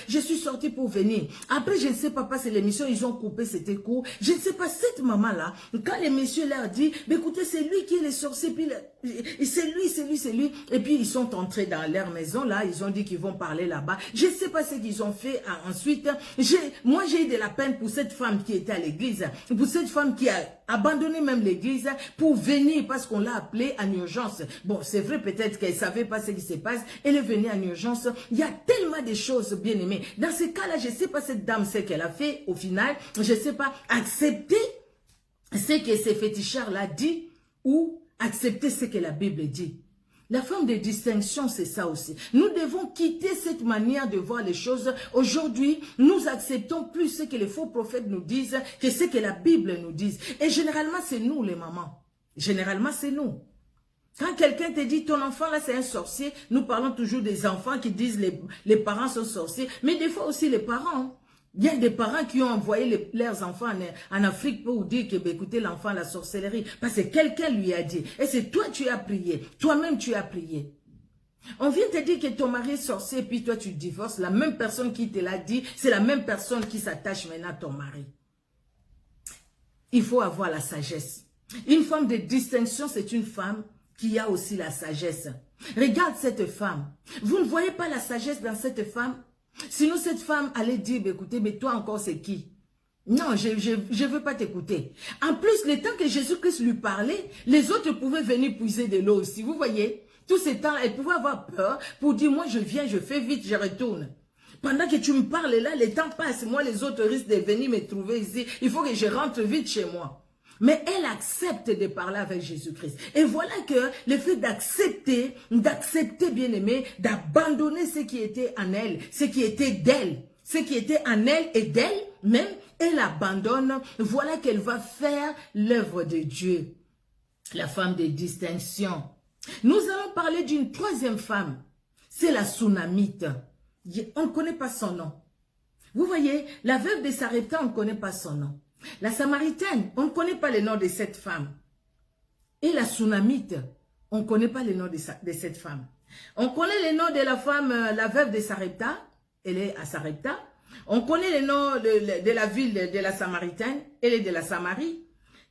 je suis sortie pour venir. Après, je ne sais pas, c'est l'émission, ils ont coupé, c'était court. Je ne sais pas, cette maman-là, quand les messieurs leur dit, mais écoutez, c'est lui qui est le sorcier, puis c'est lui. Et puis ils sont entrés dans leur maison, là, ils ont dit qu'ils vont parler là-bas. Je ne sais pas ce qu'ils ont fait ensuite. Moi, j'ai eu de la peine pour cette femme qui était à l'église, pour cette femme qui a abandonné même l'église pour venir parce qu'on l'a appelée en urgence. Bon, c'est vrai, peut-être qu'elle ne savait pas ce qui se passe. Elle est venue en urgence. Il y a tellement de choses, bien aimées. Dans ce cas-là, je ne sais pas cette dame ce qu'elle a fait au final. Je ne sais pas accepter ce que ces féticheurs-là dit ou accepter ce que la Bible dit. La forme de distinction, c'est ça aussi. Nous devons quitter cette manière de voir les choses. Aujourd'hui, nous acceptons plus ce que les faux prophètes nous disent que ce que la Bible nous dit. Et généralement, c'est nous les mamans. Généralement, c'est nous. Quand quelqu'un te dit, ton enfant là, c'est un sorcier, nous parlons toujours des enfants qui disent les parents sont sorciers. Mais des fois aussi les parents. Il y a des parents qui ont envoyé leurs enfants en Afrique pour dire que, bah, écoutez, l'enfant, la sorcellerie. Parce que quelqu'un lui a dit. Et c'est toi, tu as prié. Toi-même, tu as prié. On vient te dire que ton mari est sorcier, puis toi, tu divorces. La même personne qui te l'a dit, c'est la même personne qui s'attache maintenant à ton mari. Il faut avoir la sagesse. Une femme de distinction, c'est une femme qui a aussi la sagesse. Regarde cette femme. Vous ne voyez pas la sagesse dans cette femme? Sinon, cette femme allait dire, bah, écoutez, mais toi encore, c'est qui? Non, je ne veux pas t'écouter. En plus, le temps que Jésus-Christ lui parlait, les autres pouvaient venir puiser de l'eau aussi. Vous voyez? Tout ce temps, elle pouvait avoir peur pour dire, moi, je viens, je fais vite, je retourne. Pendant que tu me parles là, le temps passe. Moi, les autres risquent de venir me trouver ici. Il faut que je rentre vite chez moi. Mais elle accepte de parler avec Jésus-Christ. Et voilà que le fait d'accepter, bien aimé, d'abandonner ce qui était en elle, ce qui était d'elle, ce qui était en elle et d'elle même, elle abandonne. Voilà qu'elle va faire l'œuvre de Dieu. La femme de distinction. Nous allons parler d'une troisième femme. C'est la Sunamite. On ne connaît pas son nom. Vous voyez, la veuve de Sarepta, on ne connaît pas son nom. La Samaritaine, on ne connaît pas le nom de cette femme. Et la Sunamite, on ne connaît pas le nom de cette femme. On connaît le nom de la femme, la veuve de Sarepta, elle est à Sarepta. On connaît le nom de la ville de la Samaritaine, elle est de la Samarie.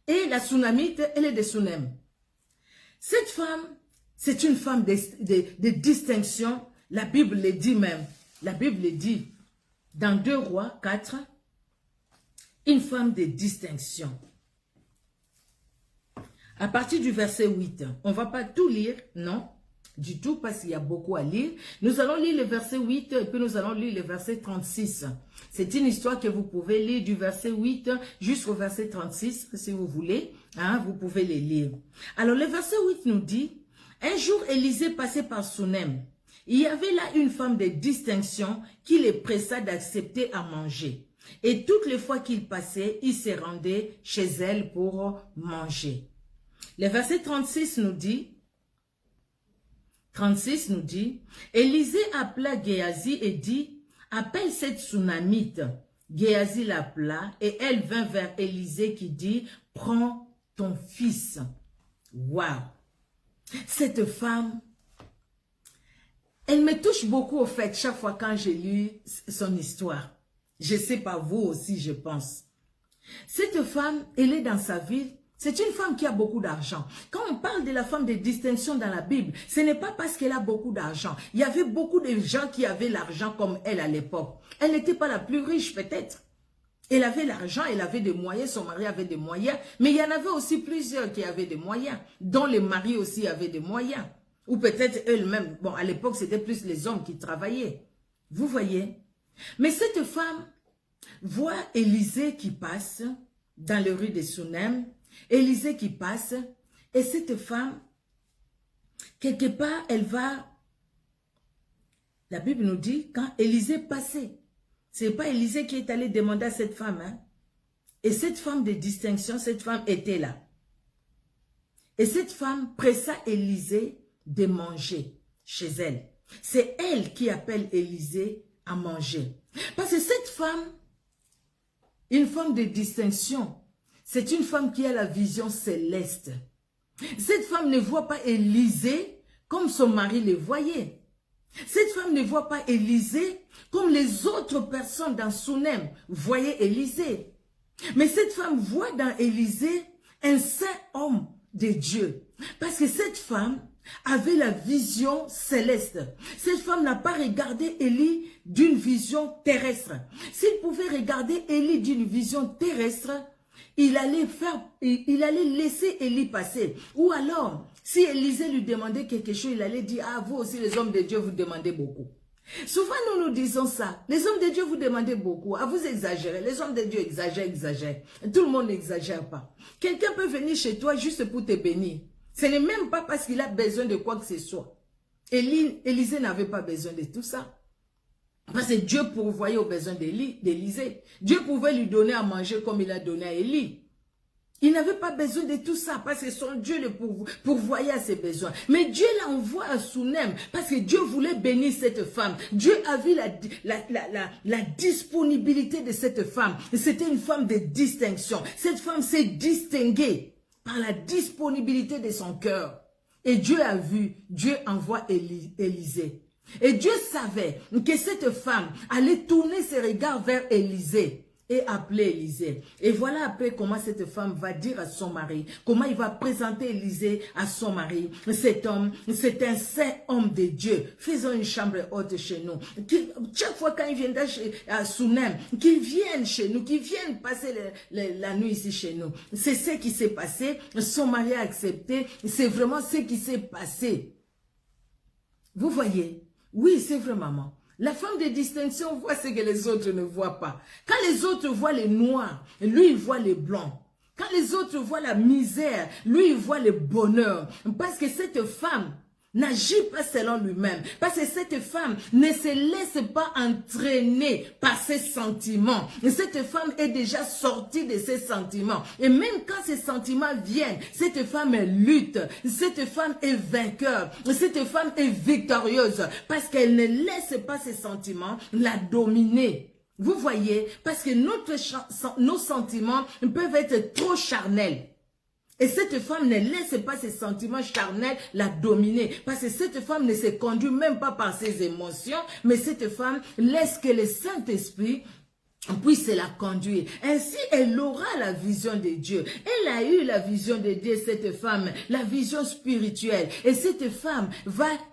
Et la Sunamite, elle est de Sunem. Cette femme, c'est une femme de distinction. La Bible le dit même. La Bible le dit dans 2 Rois 4. Une femme de distinction. À partir du verset 8, on ne va pas tout lire, non. du tout parce qu'il y a beaucoup à lire. Nous allons lire le verset 8 et puis nous allons lire le verset 36. C'est une histoire que vous pouvez lire du verset 8 jusqu'au verset 36 si vous voulez. Hein, vous pouvez les lire. Alors le verset 8 nous dit, un jour Élisée passait par Sunem. Il y avait là une femme de distinction qui les pressa d'accepter à manger. Et toutes les fois qu'il passait, il se rendait chez elle pour manger. Le verset 36 nous dit, Élisée appela Géasi et dit, appelle cette Sunamite. Géasi l'appela et elle vint vers Élisée qui dit, prends ton fils. Waouh! Cette femme, elle me touche beaucoup au fait chaque fois quand je lis son histoire. Je sais pas vous aussi, je pense. Cette femme, elle est dans sa ville. C'est une femme qui a beaucoup d'argent. Quand on parle de la femme de distinction dans la Bible, ce n'est pas parce qu'elle a beaucoup d'argent. Il y avait beaucoup de gens qui avaient l'argent comme elle à l'époque. Elle n'était pas la plus riche peut-être. Elle avait l'argent, elle avait des moyens, son mari avait des moyens. Mais il y en avait aussi plusieurs qui avaient des moyens, dont les maris aussi avaient des moyens. Ou peut-être elles-mêmes. Bon, à l'époque, c'était plus les hommes qui travaillaient. Vous voyez? Mais cette femme voit Élisée qui passe dans les rues de Sunem. Élisée qui passe. Et cette femme, quelque part, elle va... La Bible nous dit, quand Élisée passait, ce n'est pas Élisée qui est allé demander à cette femme. Hein? Et cette femme de distinction, cette femme était là. Et cette femme pressa Élisée de manger chez elle. C'est elle qui appelle Élisée à manger. Parce que cette femme, une femme de distinction, c'est une femme qui a la vision céleste. Cette femme ne voit pas Élisée comme son mari le voyait. Cette femme ne voit pas Élisée comme les autres personnes dans Sunem voyaient Élisée. Mais cette femme voit dans Élisée un saint homme de Dieu. Parce que cette femme avait la vision céleste. Cette femme n'a pas regardé Élie d'une vision terrestre. S'il pouvait regarder Élie d'une vision terrestre, il allait laisser Élie passer. Ou alors, si Élisée lui demandait quelque chose, il allait dire, ah, vous aussi les hommes de Dieu, vous demandez beaucoup. Souvent, nous disons ça. Les hommes de Dieu, vous demandez beaucoup. Ah, vous exagérez. Les hommes de Dieu exagèrent. Tout le monde n'exagère pas. Quelqu'un peut venir chez toi juste pour te bénir. Ce n'est même pas parce qu'il a besoin de quoi que ce soit. Élisée n'avait pas besoin de tout ça. Parce que Dieu pourvoyait aux besoins d'Élisée. Dieu pouvait lui donner à manger comme il a donné à Élie. Il n'avait pas besoin de tout ça parce que son Dieu le pourvoyait à ses besoins. Mais Dieu l'envoie à Sunem parce que Dieu voulait bénir cette femme. Dieu a vu la disponibilité de cette femme. C'était une femme de distinction. Cette femme s'est distinguée par la disponibilité de son cœur. Et Dieu a vu, Dieu envoie Élisée. Et Dieu savait que cette femme allait tourner ses regards vers Élisée et appeler Élisée. Et voilà après comment cette femme va dire à son mari, comment il va présenter Élisée à son mari. Cet homme, c'est un saint homme de Dieu. Faisons une chambre haute chez nous. Chaque fois quand il vient à Sunem, qu'il vienne chez nous, qu'il vienne passer la nuit ici chez nous. C'est ce qui s'est passé. Son mari a accepté. C'est vraiment ce qui s'est passé. Vous voyez? Oui, c'est vrai, maman. La femme de distinction voit ce que les autres ne voient pas. Quand les autres voient les noirs, lui, il voit les blancs. Quand les autres voient la misère, lui, il voit le bonheur. Parce que cette femme n'agit pas selon lui-même. Parce que cette femme ne se laisse pas entraîner par ses sentiments. Cette femme est déjà sortie de ses sentiments. Et même quand ces sentiments viennent, cette femme lutte. Cette femme est vainqueur. Cette femme est victorieuse. Parce qu'elle ne laisse pas ses sentiments la dominer. Vous voyez? Parce que nos sentiments peuvent être trop charnels. Et cette femme ne laisse pas ses sentiments charnels la dominer. Parce que cette femme ne se conduit même pas par ses émotions. Mais cette femme laisse que le Saint-Esprit puisse la conduire. Ainsi, elle aura la vision de Dieu. Elle a eu la vision de Dieu, cette femme, la vision spirituelle. Et cette femme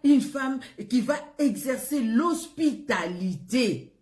une femme qui va exercer l'hospitalité.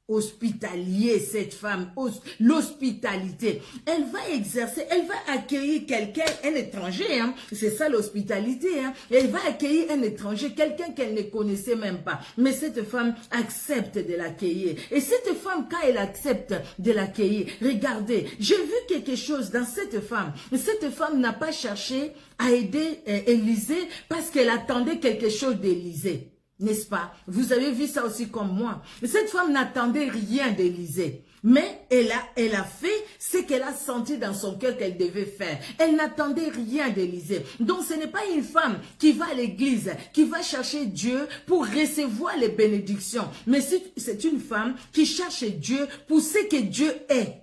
hospitalier, cette femme, l'hospitalité. Elle va exercer, elle va accueillir quelqu'un, un étranger, hein. C'est ça l'hospitalité. Hein. Elle va accueillir un étranger, quelqu'un qu'elle ne connaissait même pas. Mais cette femme accepte de l'accueillir. Et cette femme, quand elle accepte de l'accueillir, regardez, j'ai vu quelque chose dans cette femme. Cette femme n'a pas cherché à aider Élisée parce qu'elle attendait quelque chose d'Élisée. N'est-ce pas? Vous avez vu ça aussi comme moi. Cette femme n'attendait rien d'Élisée. Mais elle a fait ce qu'elle a senti dans son cœur qu'elle devait faire. Elle n'attendait rien d'Élisée. Donc ce n'est pas une femme qui va à l'église, qui va chercher Dieu pour recevoir les bénédictions. Mais c'est une femme qui cherche Dieu pour ce que Dieu est.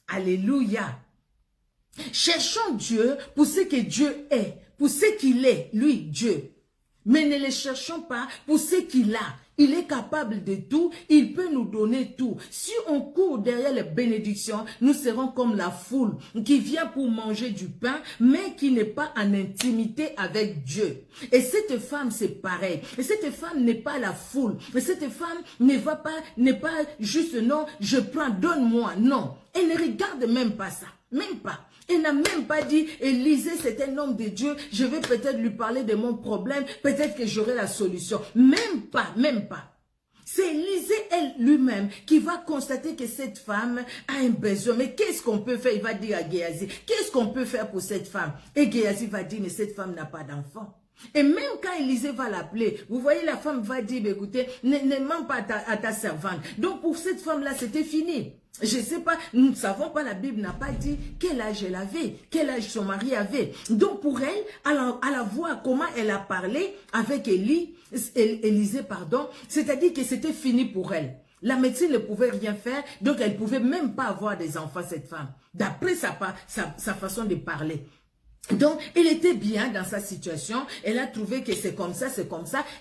Alléluia. Cherchons Dieu pour ce que Dieu est, pour ce qu'il est, lui, Dieu. Mais ne le cherchons pas pour ce qu'il a. Il est capable de tout, il peut nous donner tout. Si on court derrière les bénédictions, nous serons comme la foule qui vient pour manger du pain, mais qui n'est pas en intimité avec Dieu. Et cette femme, c'est pareil. Et cette femme n'est pas la foule. Et cette femme n'est pas juste, non, je prends, donne-moi. Non, elle ne regarde même pas ça. Même pas. Elle n'a même pas dit, Élisée, c'est un homme de Dieu, je vais peut-être lui parler de mon problème, peut-être que j'aurai la solution. Même pas, même pas. C'est Élisée, elle lui-même, qui va constater que cette femme a un besoin. Mais qu'est-ce qu'on peut faire? Il va dire à Géasi, qu'est-ce qu'on peut faire pour cette femme? Et Géasi va dire, mais cette femme n'a pas d'enfant. Et même quand Élisée va l'appeler, vous voyez, la femme va dire, écoutez, ne mens pas à ta servante. Donc pour cette femme-là, c'était fini. Je ne sais pas, nous ne savons pas, la Bible n'a pas dit quel âge elle avait, quel âge son mari avait. Donc pour elle, à la voir comment elle a parlé avec Élisée, c'est-à-dire que c'était fini pour elle. La médecine ne pouvait rien faire, donc elle ne pouvait même pas avoir des enfants, cette femme, d'après sa façon de parler. Donc, elle était bien dans sa situation, elle a trouvé que c'est comme ça,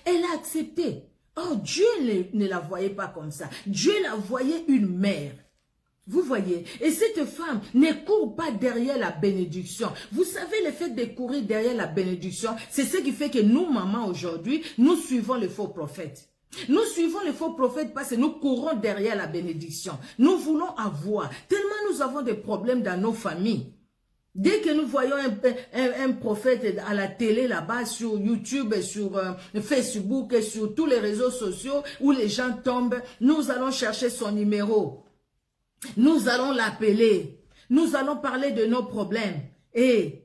elle a accepté. Oh, Dieu ne la voyait pas comme ça, Dieu la voyait une mère. Vous voyez, et cette femme ne court pas derrière la bénédiction. Vous savez, le fait de courir derrière la bénédiction, c'est ce qui fait que nous, mamans, aujourd'hui, nous suivons les faux prophètes. Nous suivons les faux prophètes parce que nous courons derrière la bénédiction. Nous voulons avoir. Tellement nous avons des problèmes dans nos familles. Dès que nous voyons un prophète à la télé là-bas, sur YouTube, sur Facebook, sur tous les réseaux sociaux où les gens tombent, nous allons chercher son numéro. Nous allons l'appeler. Nous allons parler de nos problèmes. Et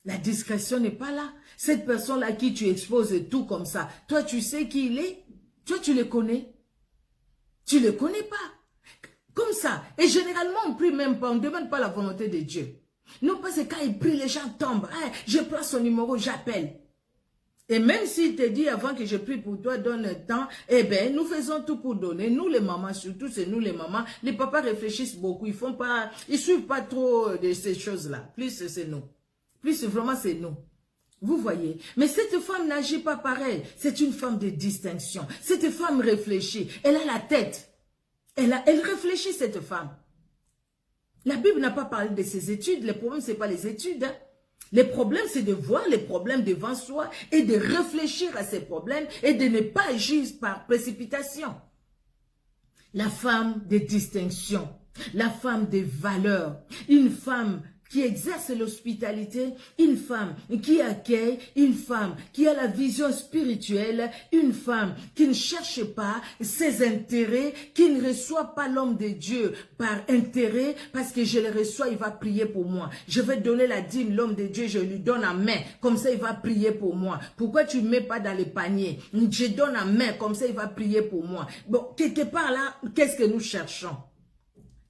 la discrétion n'est pas là. Cette personne-là qui tu exposes tout comme ça, toi tu sais qui il est? Toi tu le connais? Tu le connais pas. Comme ça. Et généralement on prie même pas, on ne demande pas la volonté de Dieu. Non, parce que quand il prie, les gens tombent. Ah, je prends son numéro, j'appelle. Et même s'il te dit avant que je prie pour toi, donne un temps, eh bien, nous faisons tout pour donner. Nous les mamans, surtout c'est nous les mamans, les papas réfléchissent beaucoup. Ils suivent pas trop de ces choses-là. Plus c'est nous. Plus vraiment c'est nous. Vous voyez. Mais cette femme n'agit pas pareil. C'est une femme de distinction. Cette femme réfléchit. Elle a la tête. Elle réfléchit, cette femme. La Bible n'a pas parlé de ses études. Le problème, ce n'est pas les études. Hein. Le problème, c'est de voir les problèmes devant soi et de réfléchir à ces problèmes et de ne pas agir par précipitation. La femme de distinction, la femme de valeur, une femme qui exerce l'hospitalité, une femme qui accueille, une femme qui a la vision spirituelle, une femme qui ne cherche pas ses intérêts, qui ne reçoit pas l'homme de Dieu par intérêt, parce que je le reçois, il va prier pour moi. Je vais donner la dîme, l'homme de Dieu, je lui donne à main, comme ça il va prier pour moi. Pourquoi tu ne mets pas dans les paniers? Je donne à main, comme ça il va prier pour moi. Bon, quelque part là, qu'est-ce que nous cherchons?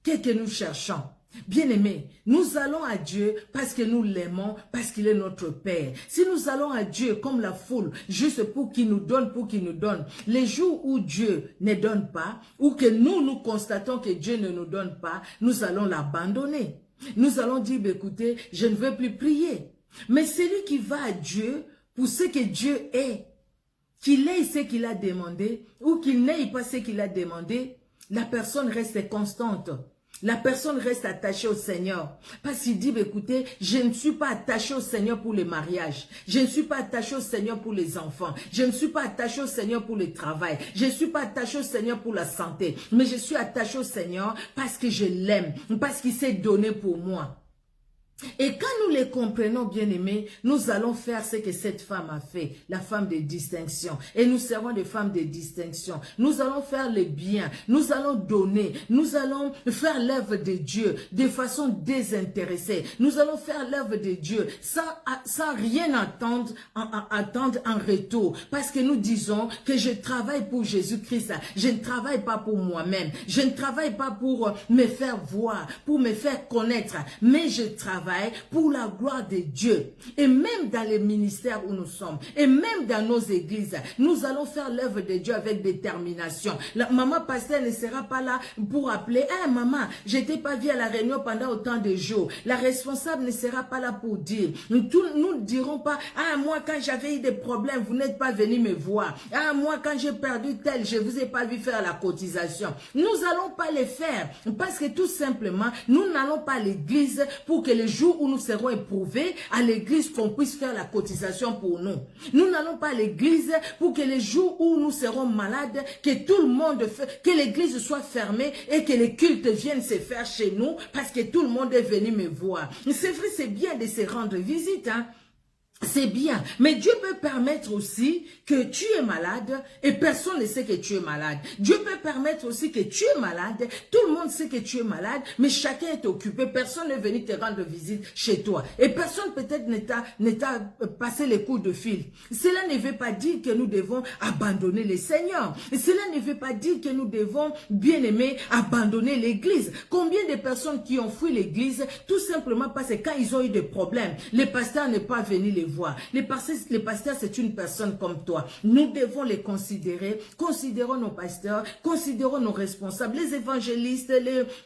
Qu'est-ce que nous cherchons? Bien-aimés, nous allons à Dieu parce que nous l'aimons, parce qu'il est notre Père. Si nous allons à Dieu comme la foule, juste pour qu'il nous donne, les jours où Dieu ne donne pas, ou que nous constatons que Dieu ne nous donne pas, nous allons l'abandonner. Nous allons dire, écoutez, je ne veux plus prier. Mais celui qui va à Dieu pour ce que Dieu est, qu'il ait ce qu'il a demandé, ou qu'il n'ait pas ce qu'il a demandé, la personne reste constante. La personne reste attachée au Seigneur. Parce qu'il dit, écoutez, je ne suis pas attaché au Seigneur pour le mariage. Je ne suis pas attaché au Seigneur pour les enfants. Je ne suis pas attaché au Seigneur pour le travail. Je ne suis pas attaché au Seigneur pour la santé. Mais je suis attaché au Seigneur parce que je l'aime. Parce qu'il s'est donné pour moi. Et quand nous les comprenons, bien-aimés, nous allons faire ce que cette femme a fait, la femme de distinction. Et nous serons des femmes de distinction. Nous allons faire le bien, nous allons donner, nous allons faire l'œuvre de Dieu de façon désintéressée. Nous allons faire l'œuvre de Dieu sans rien attendre en retour. Parce que nous disons que je travaille pour Jésus-Christ. Je ne travaille pas pour moi-même. Je ne travaille pas pour me faire voir, pour me faire connaître. Mais je travaille pour la gloire de Dieu. Et même dans les ministères où nous sommes, et même dans nos églises, nous allons faire l'œuvre de Dieu avec détermination. La maman pasteur ne sera pas là pour appeler, « Hey maman, je n'étais pas vue à la réunion pendant autant de jours. » La responsable ne sera pas là pour dire. Nous ne dirons pas, « Ah, moi quand j'avais eu des problèmes, vous n'êtes pas venu me voir. Ah, moi quand j'ai perdu tel, je ne vous ai pas vu faire la cotisation. » Nous n'allons pas les faire parce que tout simplement, nous n'allons pas à l'église pour que les jour où nous serons éprouvés, à l'église qu'on puisse faire la cotisation pour nous. Nous n'allons pas à l'église pour que les jours où nous serons malades, que tout le monde, que l'église soit fermée et que les cultes viennent se faire chez nous parce que tout le monde est venu me voir. C'est vrai, c'est bien de se rendre visite, hein. C'est bien, mais Dieu peut permettre aussi que tu es malade et personne ne sait que tu es malade. Dieu peut permettre aussi que tu es malade, tout le monde sait que tu es malade, mais chacun est occupé, personne n'est venu te rendre visite chez toi. Et personne peut-être ne t'a passé les coups de fil. Cela ne veut pas dire que nous devons abandonner le Seigneur. Cela ne veut pas dire que nous devons, bien aimer, abandonner l'église. Combien de personnes qui ont fui l'église tout simplement parce que quand ils ont eu des problèmes, le pasteur n'est pas venu les voir. Les pasteurs, c'est une personne comme toi. Nous devons les considérer. Considérons nos pasteurs, considérons nos responsables, les évangélistes,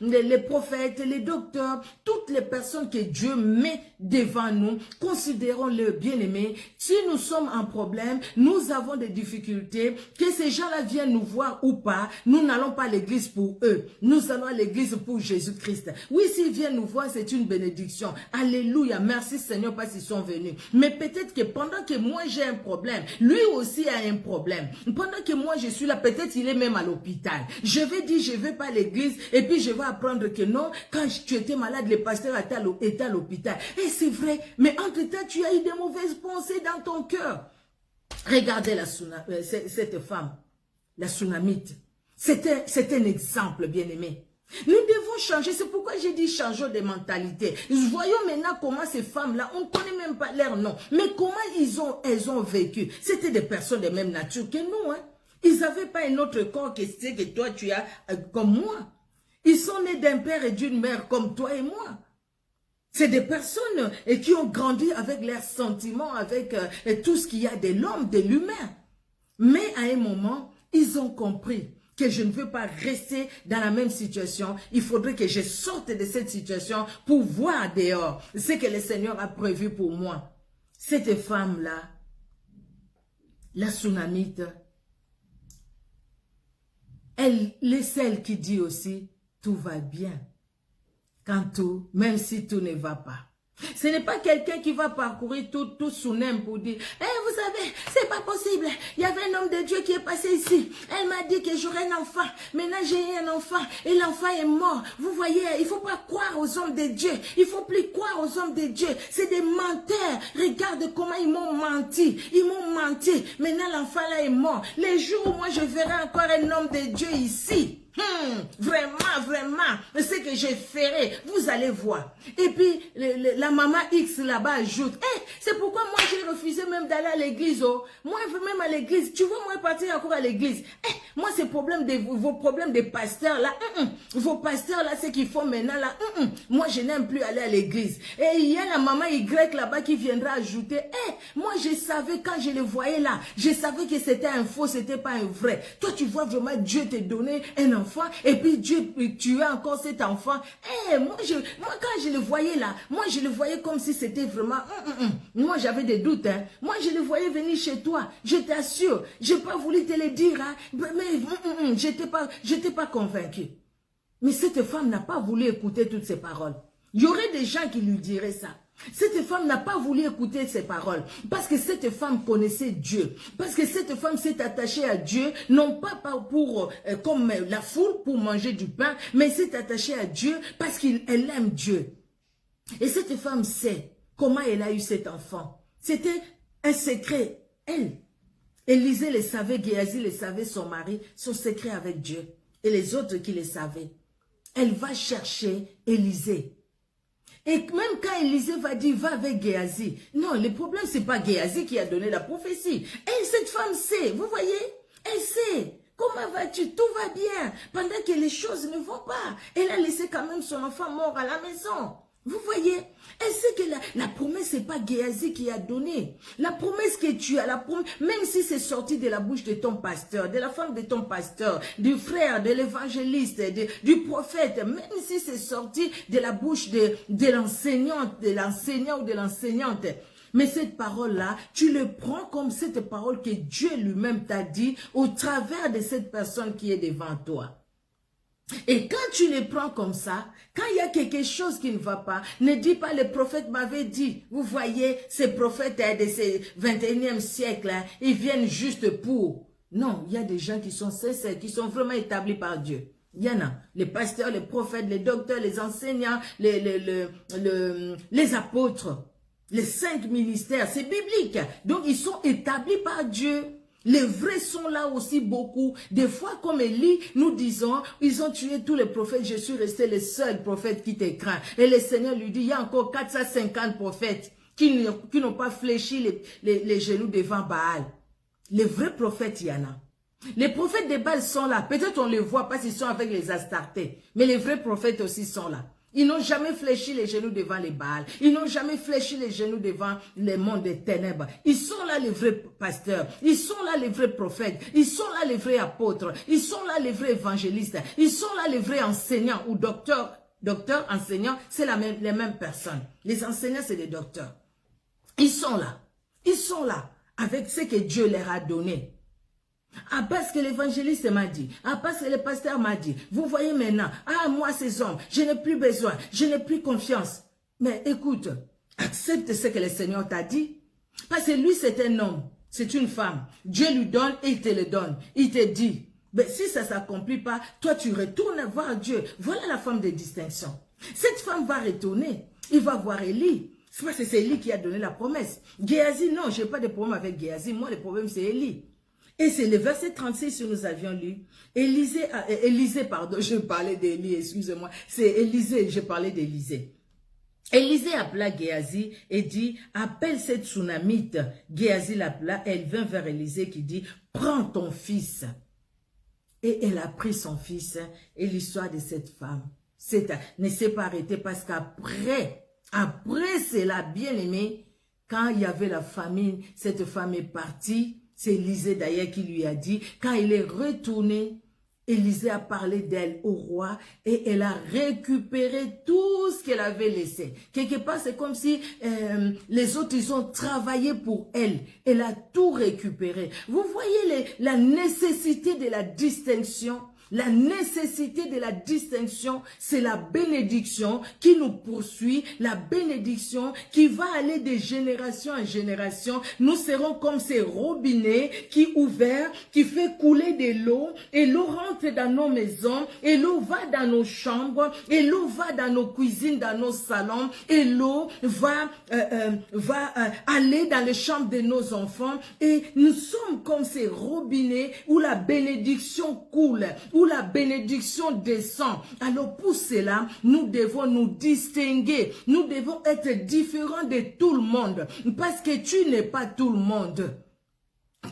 les prophètes, les docteurs, toutes les personnes que Dieu met devant nous. Considérons-le, bien-aimés. Si nous sommes en problème, nous avons des difficultés, que ces gens-là viennent nous voir ou pas, nous n'allons pas à l'église pour eux. Nous allons à l'église pour Jésus-Christ. Oui, s'ils viennent nous voir, c'est une bénédiction. Alléluia. Merci Seigneur parce qu'ils sont venus. Mais peut-être que pendant que moi j'ai un problème, lui aussi a un problème. Pendant que moi je suis là, peut-être il est même à l'hôpital. Je vais dire, je vais pas à l'église et puis je vais apprendre que non, quand tu étais malade, le pasteur était à l'hôpital. Et c'est vrai, mais entre-temps, tu as eu de mauvaises pensées dans ton cœur. Regardez cette femme, la Sunamite. C'est un exemple, bien-aimé. Nous devons changer, c'est pourquoi j'ai dit changeons de mentalité. Voyons maintenant comment ces femmes-là, on ne connaît même pas leur nom, mais comment elles ont vécu. C'était des personnes de même nature que nous. Hein. Ils n'avaient pas un autre corps que ce que toi tu as comme moi. Ils sont nés d'un père et d'une mère comme toi et moi. C'est des personnes qui ont grandi avec leurs sentiments, avec tout ce qu'il y a de l'homme, de l'humain. Mais à un moment, ils ont compris que je ne veux pas rester dans la même situation. Il faudrait que je sorte de cette situation pour voir dehors ce que le Seigneur a prévu pour moi. Cette femme-là, la Sunamite, elle est celle qui dit aussi, tout va bien. Quand tout, même si tout ne va pas. Ce n'est pas quelqu'un qui va parcourir tout Sunem pour dire, vous savez, c'est pas possible. Il y avait un homme de Dieu qui est passé ici. Elle m'a dit que j'aurais un enfant. Maintenant, j'ai eu un enfant et l'enfant est mort. Vous voyez, il ne faut pas croire aux hommes de Dieu. Il ne faut plus croire aux hommes de Dieu. C'est des menteurs. Regarde comment ils m'ont menti. Ils m'ont menti. Maintenant, l'enfant là est mort. Les jours où moi, je verrai encore un homme de Dieu ici. Vraiment, ce que je ferai, vous allez voir. Et puis, la maman X là-bas ajoute, c'est pourquoi moi j'ai refusé même d'aller à l'église. Oh. Moi, même à l'église, tu vois, moi partir encore à l'église. Moi, c'est vos problèmes de pasteurs là, vos pasteurs là, ce qu'ils font maintenant là, moi je n'aime plus aller à l'église. Et il y a la maman Y là-bas qui viendra ajouter, moi je savais quand je le voyais là, je savais que c'était un faux, c'était pas un vrai. Toi, tu vois vraiment Dieu te donner un enfant et puis Dieu tu as encore cet enfant. Moi quand je le voyais là, moi je le voyais comme si c'était vraiment moi j'avais des doutes, hein. Moi je le voyais venir chez toi, je t'assure, j'ai pas voulu te le dire, hein, mais j'étais pas convaincu. Mais cette femme n'a pas voulu écouter toutes ces paroles. Il y aurait des gens qui lui diraient ça. Cette femme n'a pas voulu écouter ces paroles parce que cette femme connaissait Dieu, parce que cette femme s'est attachée à Dieu, non pas pour comme la foule pour manger du pain, mais s'est attachée à Dieu parce qu'elle aime Dieu. Et cette femme sait comment elle a eu cet enfant. C'était un secret. Élisée le savait, Géasi le savait, son mari, son secret avec Dieu. Et les autres qui le savaient. Elle va chercher Élisée. Et même quand Élisée va dire, va avec Géasi. Non, le problème, c'est pas Géasi qui a donné la prophétie. Et cette femme sait, vous voyez, elle sait. Comment vas-tu? Tout va bien. Pendant que les choses ne vont pas. Elle a laissé quand même son enfant mort à la maison. Vous voyez, elle sait que la promesse, c'est pas Géasi qui a donné. La promesse que tu as, la promesse, même si c'est sorti de la bouche de ton pasteur, de la femme de ton pasteur, du frère, de l'évangéliste, du prophète, même si c'est sorti de la bouche de l'enseignante, de l'enseignant ou de l'enseignante, mais cette parole-là, tu le prends comme cette parole que Dieu lui-même t'a dit au travers de cette personne qui est devant toi. Et quand tu les prends comme ça, quand il y a quelque chose qui ne va pas, ne dis pas le prophète m'avait dit. Vous voyez, ces prophètes de ce 21e siècle, ils viennent juste pour. Non, il y a des gens qui sont sincères, qui sont vraiment établis par Dieu. Il y en a. Les pasteurs, les prophètes, les docteurs, les enseignants, les apôtres, les 5 ministères, c'est biblique. Donc, ils sont établis par Dieu. Les vrais sont là aussi beaucoup. Des fois, comme Élie, nous disons, ils ont tué tous les prophètes, je suis resté le seul prophète qui te craint. Et le Seigneur lui dit, il y a encore 450 prophètes qui n'ont pas fléchi les genoux devant Baal. Les vrais prophètes, il y en a. Les prophètes de Baal sont là. Peut-être on les voit parce qu'ils sont avec les Astartés. Mais les vrais prophètes aussi sont là. Ils n'ont jamais fléchi les genoux devant les Baals. Ils n'ont jamais fléchi les genoux devant les mondes des ténèbres. Ils sont là les vrais pasteurs. Ils sont là les vrais prophètes. Ils sont là les vrais apôtres. Ils sont là les vrais évangélistes. Ils sont là les vrais enseignants ou docteurs. Docteurs, enseignants, c'est les mêmes personnes. Les enseignants, c'est les docteurs. Ils sont là. Ils sont là avec ce que Dieu leur a donné. Ah, parce que l'évangéliste m'a dit, ah, parce que le pasteur m'a dit, vous voyez maintenant, ah, moi, ces hommes, je n'ai plus besoin, je n'ai plus confiance. Mais écoute, accepte ce que le Seigneur t'a dit, parce que lui, c'est un homme, c'est une femme. Dieu lui donne et il te le donne. Il te dit, mais si ça ne s'accomplit pas, toi, tu retournes voir Dieu. Voilà la femme de distinction. Cette femme va retourner, il va voir Élie. C'est parce que c'est Élie qui a donné la promesse. Géasi, non, je n'ai pas de problème avec Géasi. Moi, le problème, c'est Élie. Et c'est le verset 36 que nous avions lu. Élisée, pardon, je parlais d'Élie, excusez-moi. C'est Élisée, je parlais d'Élisée. Élisée appela Géasi et dit, appelle cette Tsunamite. Géasi l'appela, elle vint vers Élisée qui dit, prends ton fils. Et elle a pris son fils. Et l'histoire de cette femme ne s'est pas arrêtée parce qu'après cela, bien aimé, quand il y avait la famine, cette femme est partie. C'est Élisée d'ailleurs qui lui a dit, quand il est retourné, Élisée a parlé d'elle au roi et elle a récupéré tout ce qu'elle avait laissé. Quelque part, c'est comme si les autres, ils ont travaillé pour elle. Elle a tout récupéré. Vous voyez la nécessité de la distinction. La nécessité de la distinction, c'est la bénédiction qui nous poursuit, la bénédiction qui va aller de génération en génération. Nous serons comme ces robinets qui ouverts, qui fait couler de l'eau, et l'eau rentre dans nos maisons, et l'eau va dans nos chambres, et l'eau va dans nos cuisines, dans nos salons, et l'eau va aller dans les chambres de nos enfants, et nous sommes comme ces robinets où la bénédiction coule, où la bénédiction descend. Alors pour cela, nous devons nous distinguer. Nous devons être différents de tout le monde. Parce que tu n'es pas tout le monde.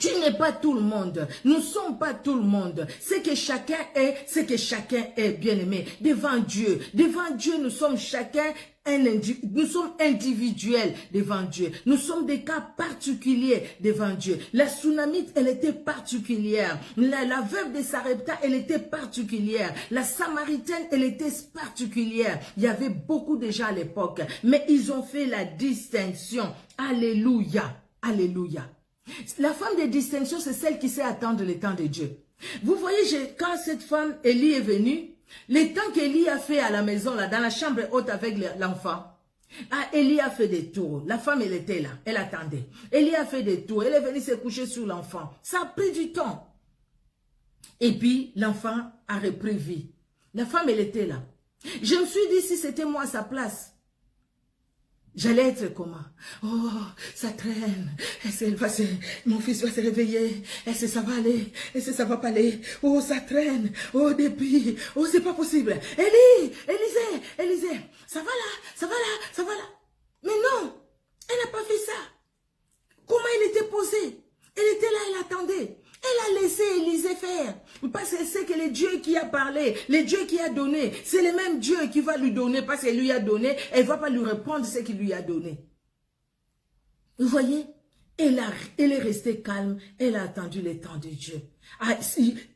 Tu n'es pas tout le monde. Nous ne sommes pas tout le monde. Ce que chacun est, bien-aimé. Devant Dieu, nous sommes chacun nous sommes individuels devant Dieu. Nous sommes des cas particuliers devant Dieu. La Tsunamite, elle était particulière. La veuve de Sarepta, elle était particulière. La Samaritaine, elle était particulière. Il y avait beaucoup de gens à l'époque. Mais ils ont fait la distinction. Alléluia. Alléluia. La femme de distinction, c'est celle qui sait attendre le temps de Dieu. Vous voyez, quand cette femme, Élie, est venue, Le temps qu'Élie a fait à la maison, là, dans la chambre haute avec l'enfant, Élie a fait des tours. La femme, elle était là, elle attendait. Élie a fait des tours, elle est venue se coucher sur l'enfant. Ça a pris du temps. Et puis, l'enfant a repris vie. La femme, elle était là. Je me suis dit, si c'était moi à sa place, j'allais être comment? Oh, ça traîne. Mon fils va se réveiller. Est-ce que ça va aller? Est-ce que ça va pas aller? Oh, ça traîne. Oh, depuis. Oh, c'est pas possible. Élisée, ça va là, ça va là, ça va là. Mais non, elle n'a pas fait ça. Comment elle était posée? Elle était là, elle attendait. Elle a laissé Élisée faire. Parce qu'elle sait que le Dieu qui a parlé, le Dieu qui a donné, c'est le même Dieu qui va lui donner. Parce qu'elle lui a donné, elle ne va pas lui répondre ce qu'il lui a donné. Vous voyez? Elle est restée calme. Elle a attendu le temps de Dieu.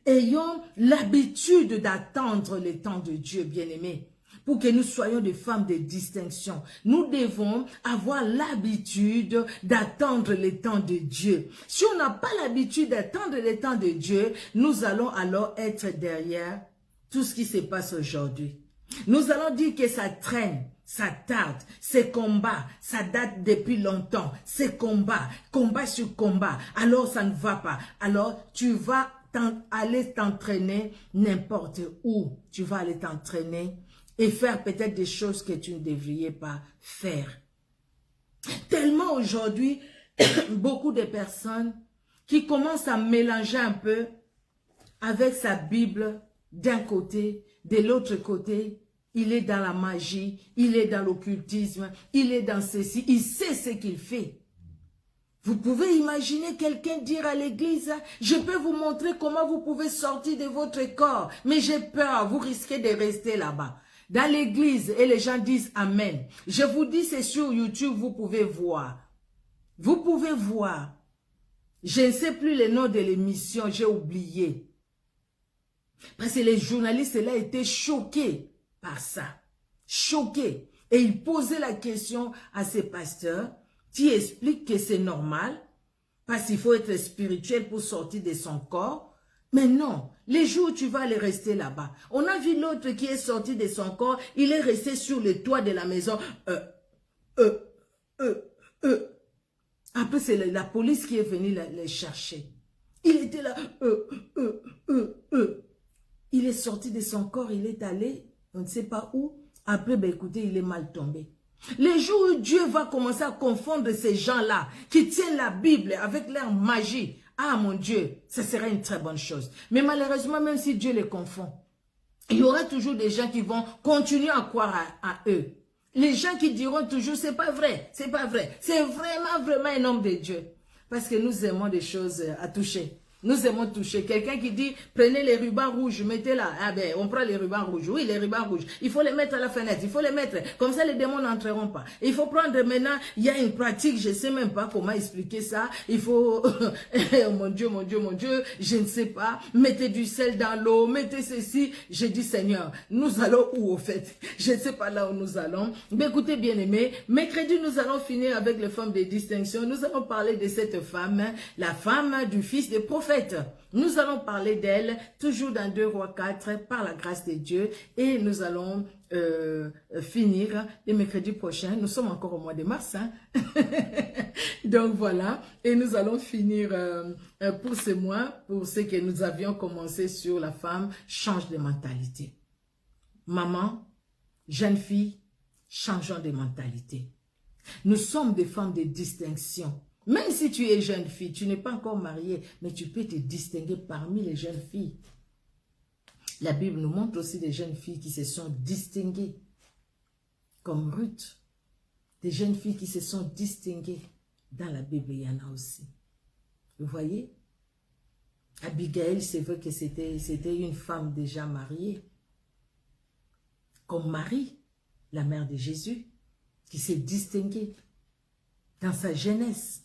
Ayons l'habitude d'attendre le temps de Dieu, bien-aimés. Pour que nous soyons des femmes de distinction, nous devons avoir l'habitude d'attendre le temps de Dieu. Si on n'a pas l'habitude d'attendre le temps de Dieu, nous allons alors être derrière tout ce qui se passe aujourd'hui. Nous allons dire que ça traîne, ça tarde, ces combats, ça date depuis longtemps, ces combats, combat sur combat, alors ça ne va pas. Alors tu vas aller t'entraîner n'importe où, tu vas aller t'entraîner et faire peut-être des choses que tu ne devriez pas faire. Tellement aujourd'hui, beaucoup de personnes qui commencent à mélanger un peu avec sa Bible d'un côté, de l'autre côté, il est dans la magie, il est dans l'occultisme, il est dans ceci, il sait ce qu'il fait. Vous pouvez imaginer quelqu'un dire à l'église, je peux vous montrer comment vous pouvez sortir de votre corps, mais j'ai peur, vous risquez de rester là-bas. Dans l'église, et les gens disent Amen. Je vous dis, c'est sur YouTube, vous pouvez voir. Vous pouvez voir. Je ne sais plus le nom de l'émission, j'ai oublié. Parce que les journalistes là étaient choqués par ça. Choqués. Et ils posaient la question à ces pasteurs qui expliquent que c'est normal, parce qu'il faut être spirituel pour sortir de son corps. Mais non, les jours où tu vas aller rester là-bas. On a vu l'autre qui est sorti de son corps, il est resté sur le toit de la maison. Après, c'est la police qui est venue les chercher. Il était là. Il est sorti de son corps, il est allé, on ne sait pas où. Après, ben écoutez, il est mal tombé. Les jours où Dieu va commencer à confondre ces gens-là, qui tiennent la Bible avec leur magie, ah mon Dieu, ce serait une très bonne chose. Mais malheureusement, même si Dieu les confond, il y aura toujours des gens qui vont continuer à croire à eux. Les gens qui diront toujours, c'est pas vrai, c'est pas vrai. C'est vraiment un homme de Dieu. Parce que nous aimons des choses à toucher. Nous aimons toucher. Quelqu'un qui dit, prenez les rubans rouges, mettez-la. Ah ben, on prend les rubans rouges. Oui, les rubans rouges. Il faut les mettre à la fenêtre. Il faut les mettre. Comme ça, les démons n'entreront pas. Il faut prendre maintenant, il y a une pratique, je ne sais même pas comment expliquer ça. Il faut, oh mon Dieu, je ne sais pas. Mettez du sel dans l'eau, mettez ceci. J'ai dit, Seigneur, nous allons où au fait? Je ne sais pas là où nous allons. Mais écoutez, bien aimés, mercredi, nous allons finir avec les femmes de distinction. Nous allons parler de cette femme, la femme du fils des prophètes. Nous allons parler d'elle, toujours dans 2 Rois 4, par la grâce de Dieu. Et nous allons finir le mercredi prochain. Nous sommes encore au mois de mars. Hein? Donc voilà. Et nous allons finir pour ce mois, pour ce que nous avions commencé sur la femme, change de mentalité. Maman, jeune fille, changeons de mentalité. Nous sommes des femmes de distinction. Même si tu es jeune fille, tu n'es pas encore mariée, mais tu peux te distinguer parmi les jeunes filles. La Bible nous montre aussi des jeunes filles qui se sont distinguées, comme Ruth. Des jeunes filles qui se sont distinguées. Dans la Bible, il y en a aussi. Vous voyez? Abigail, c'est vrai que c'était une femme déjà mariée. Comme Marie, la mère de Jésus, qui s'est distinguée dans sa jeunesse.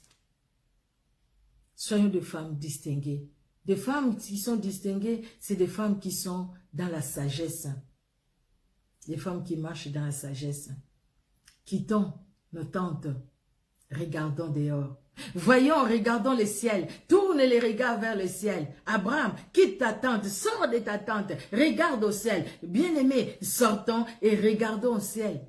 Soyons des femmes distinguées. Des femmes qui sont distinguées, c'est des femmes qui sont dans la sagesse. Des femmes qui marchent dans la sagesse. Quittons nos tentes, regardons dehors. Voyons, regardons le ciel. Tout tourne les regards vers le ciel. Abraham, quitte ta tente, sors de ta tente, regarde au ciel. Bien-aimés, sortons et regardons au ciel.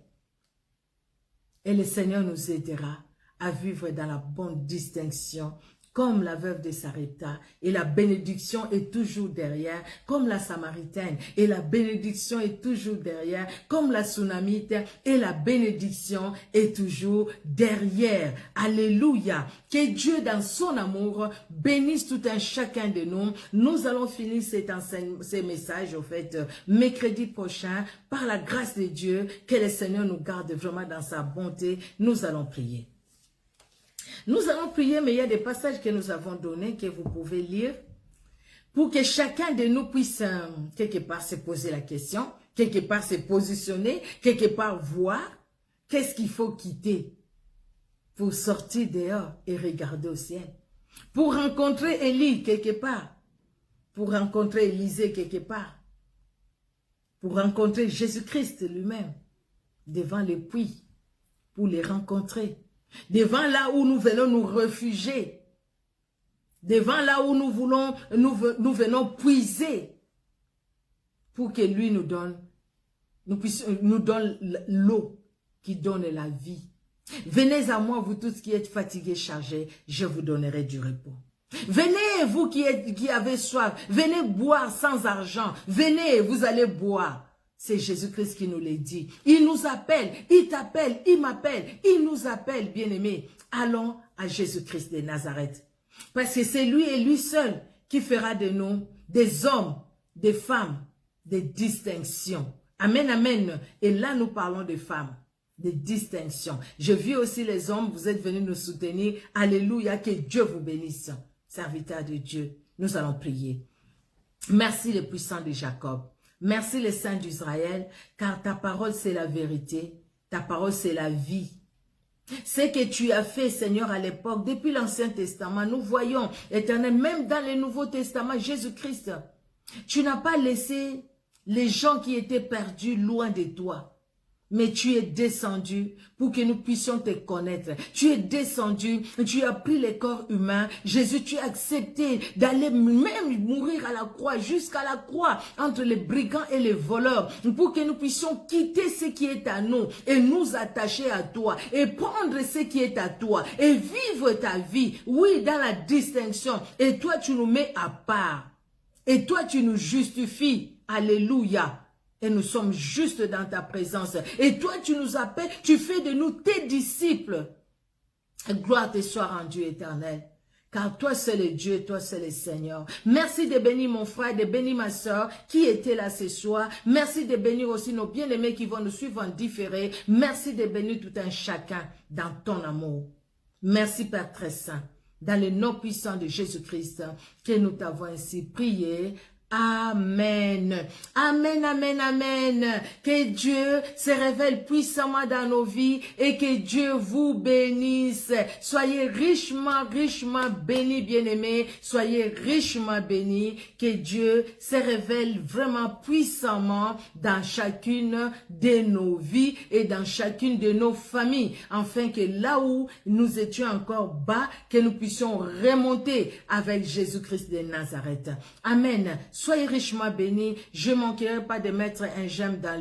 Et le Seigneur nous aidera à vivre dans la bonne distinction, comme la veuve de Sarepta, et la bénédiction est toujours derrière, comme la Samaritaine, et la bénédiction est toujours derrière, comme la Sunamite, et la bénédiction est toujours derrière. Alléluia! Que Dieu, dans son amour, bénisse tout un chacun de nous. Nous allons finir ces messages, au fait, mercredi prochain, par la grâce de Dieu, que le Seigneur nous garde vraiment dans sa bonté. Nous allons prier. Nous allons prier, mais il y a des passages que nous avons donnés, que vous pouvez lire, pour que chacun de nous puisse, quelque part, se poser la question, quelque part se positionner, quelque part voir, qu'est-ce qu'il faut quitter pour sortir dehors et regarder au ciel. Pour rencontrer Élie, quelque part, pour rencontrer Élisée, quelque part, pour rencontrer Jésus-Christ lui-même, devant le puits, pour les rencontrer. Devant là où nous venons nous réfugier. Devant là où nous venons puiser. Pour que lui nous donne l'eau qui donne la vie. Venez à moi, vous tous qui êtes fatigués, chargés, je vous donnerai du repos. Venez, vous qui avez soif, venez boire sans argent. Venez, vous allez boire. C'est Jésus-Christ qui nous l'a dit. Il nous appelle, il t'appelle, il m'appelle, il nous appelle, bien-aimés. Allons à Jésus-Christ de Nazareth. Parce que c'est lui et lui seul qui fera de nous des hommes, des femmes, des distinctions. Amen, amen. Et là, nous parlons des femmes, des distinctions. Je vis aussi les hommes, vous êtes venus nous soutenir. Alléluia, que Dieu vous bénisse. Serviteurs de Dieu, nous allons prier. Merci le puissant de Jacob. Merci les saints d'Israël, car ta parole c'est la vérité, ta parole c'est la vie. Ce que tu as fait, Seigneur, à l'époque, depuis l'Ancien Testament, nous voyons, Éternel, même dans le Nouveau Testament, Jésus-Christ, tu n'as pas laissé les gens qui étaient perdus loin de toi. Mais tu es descendu pour que nous puissions te connaître. Tu es descendu, tu as pris les corps humains. Jésus, tu as accepté d'aller même mourir à la croix, jusqu'à la croix, entre les brigands et les voleurs, pour que nous puissions quitter ce qui est à nous et nous attacher à toi et prendre ce qui est à toi et vivre ta vie, oui, dans la distinction. Et toi, tu nous mets à part. Et toi, tu nous justifies. Alléluia. Et nous sommes juste dans ta présence. Et toi, tu nous appelles, tu fais de nous tes disciples. Et gloire te soit rendue, Éternel. Car toi seul est Dieu, toi seul est Seigneur. Merci de bénir mon frère, de bénir ma soeur qui était là ce soir. Merci de bénir aussi nos bien-aimés qui vont nous suivre en différé. Merci de bénir tout un chacun dans ton amour. Merci Père très saint. Dans le nom puissant de Jésus-Christ, que nous t'avons ainsi prié. Amen. Amen, amen, amen. Que Dieu se révèle puissamment dans nos vies et que Dieu vous bénisse. Soyez richement, richement bénis, bien-aimés. Soyez richement bénis. Que Dieu se révèle vraiment puissamment dans chacune de nos vies et dans chacune de nos familles. Afin que là où nous étions encore bas, que nous puissions remonter avec Jésus-Christ de Nazareth. Amen. Soyez richement bénis. Je ne manquerai pas de mettre un j'aime dans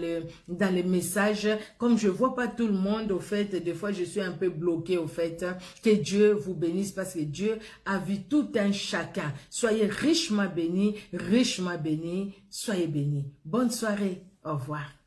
les messages. Comme je ne vois pas tout le monde, au fait, des fois je suis un peu bloqué, au fait. Que Dieu vous bénisse parce que Dieu a vu tout un chacun. Soyez richement bénis, soyez bénis. Bonne soirée. Au revoir.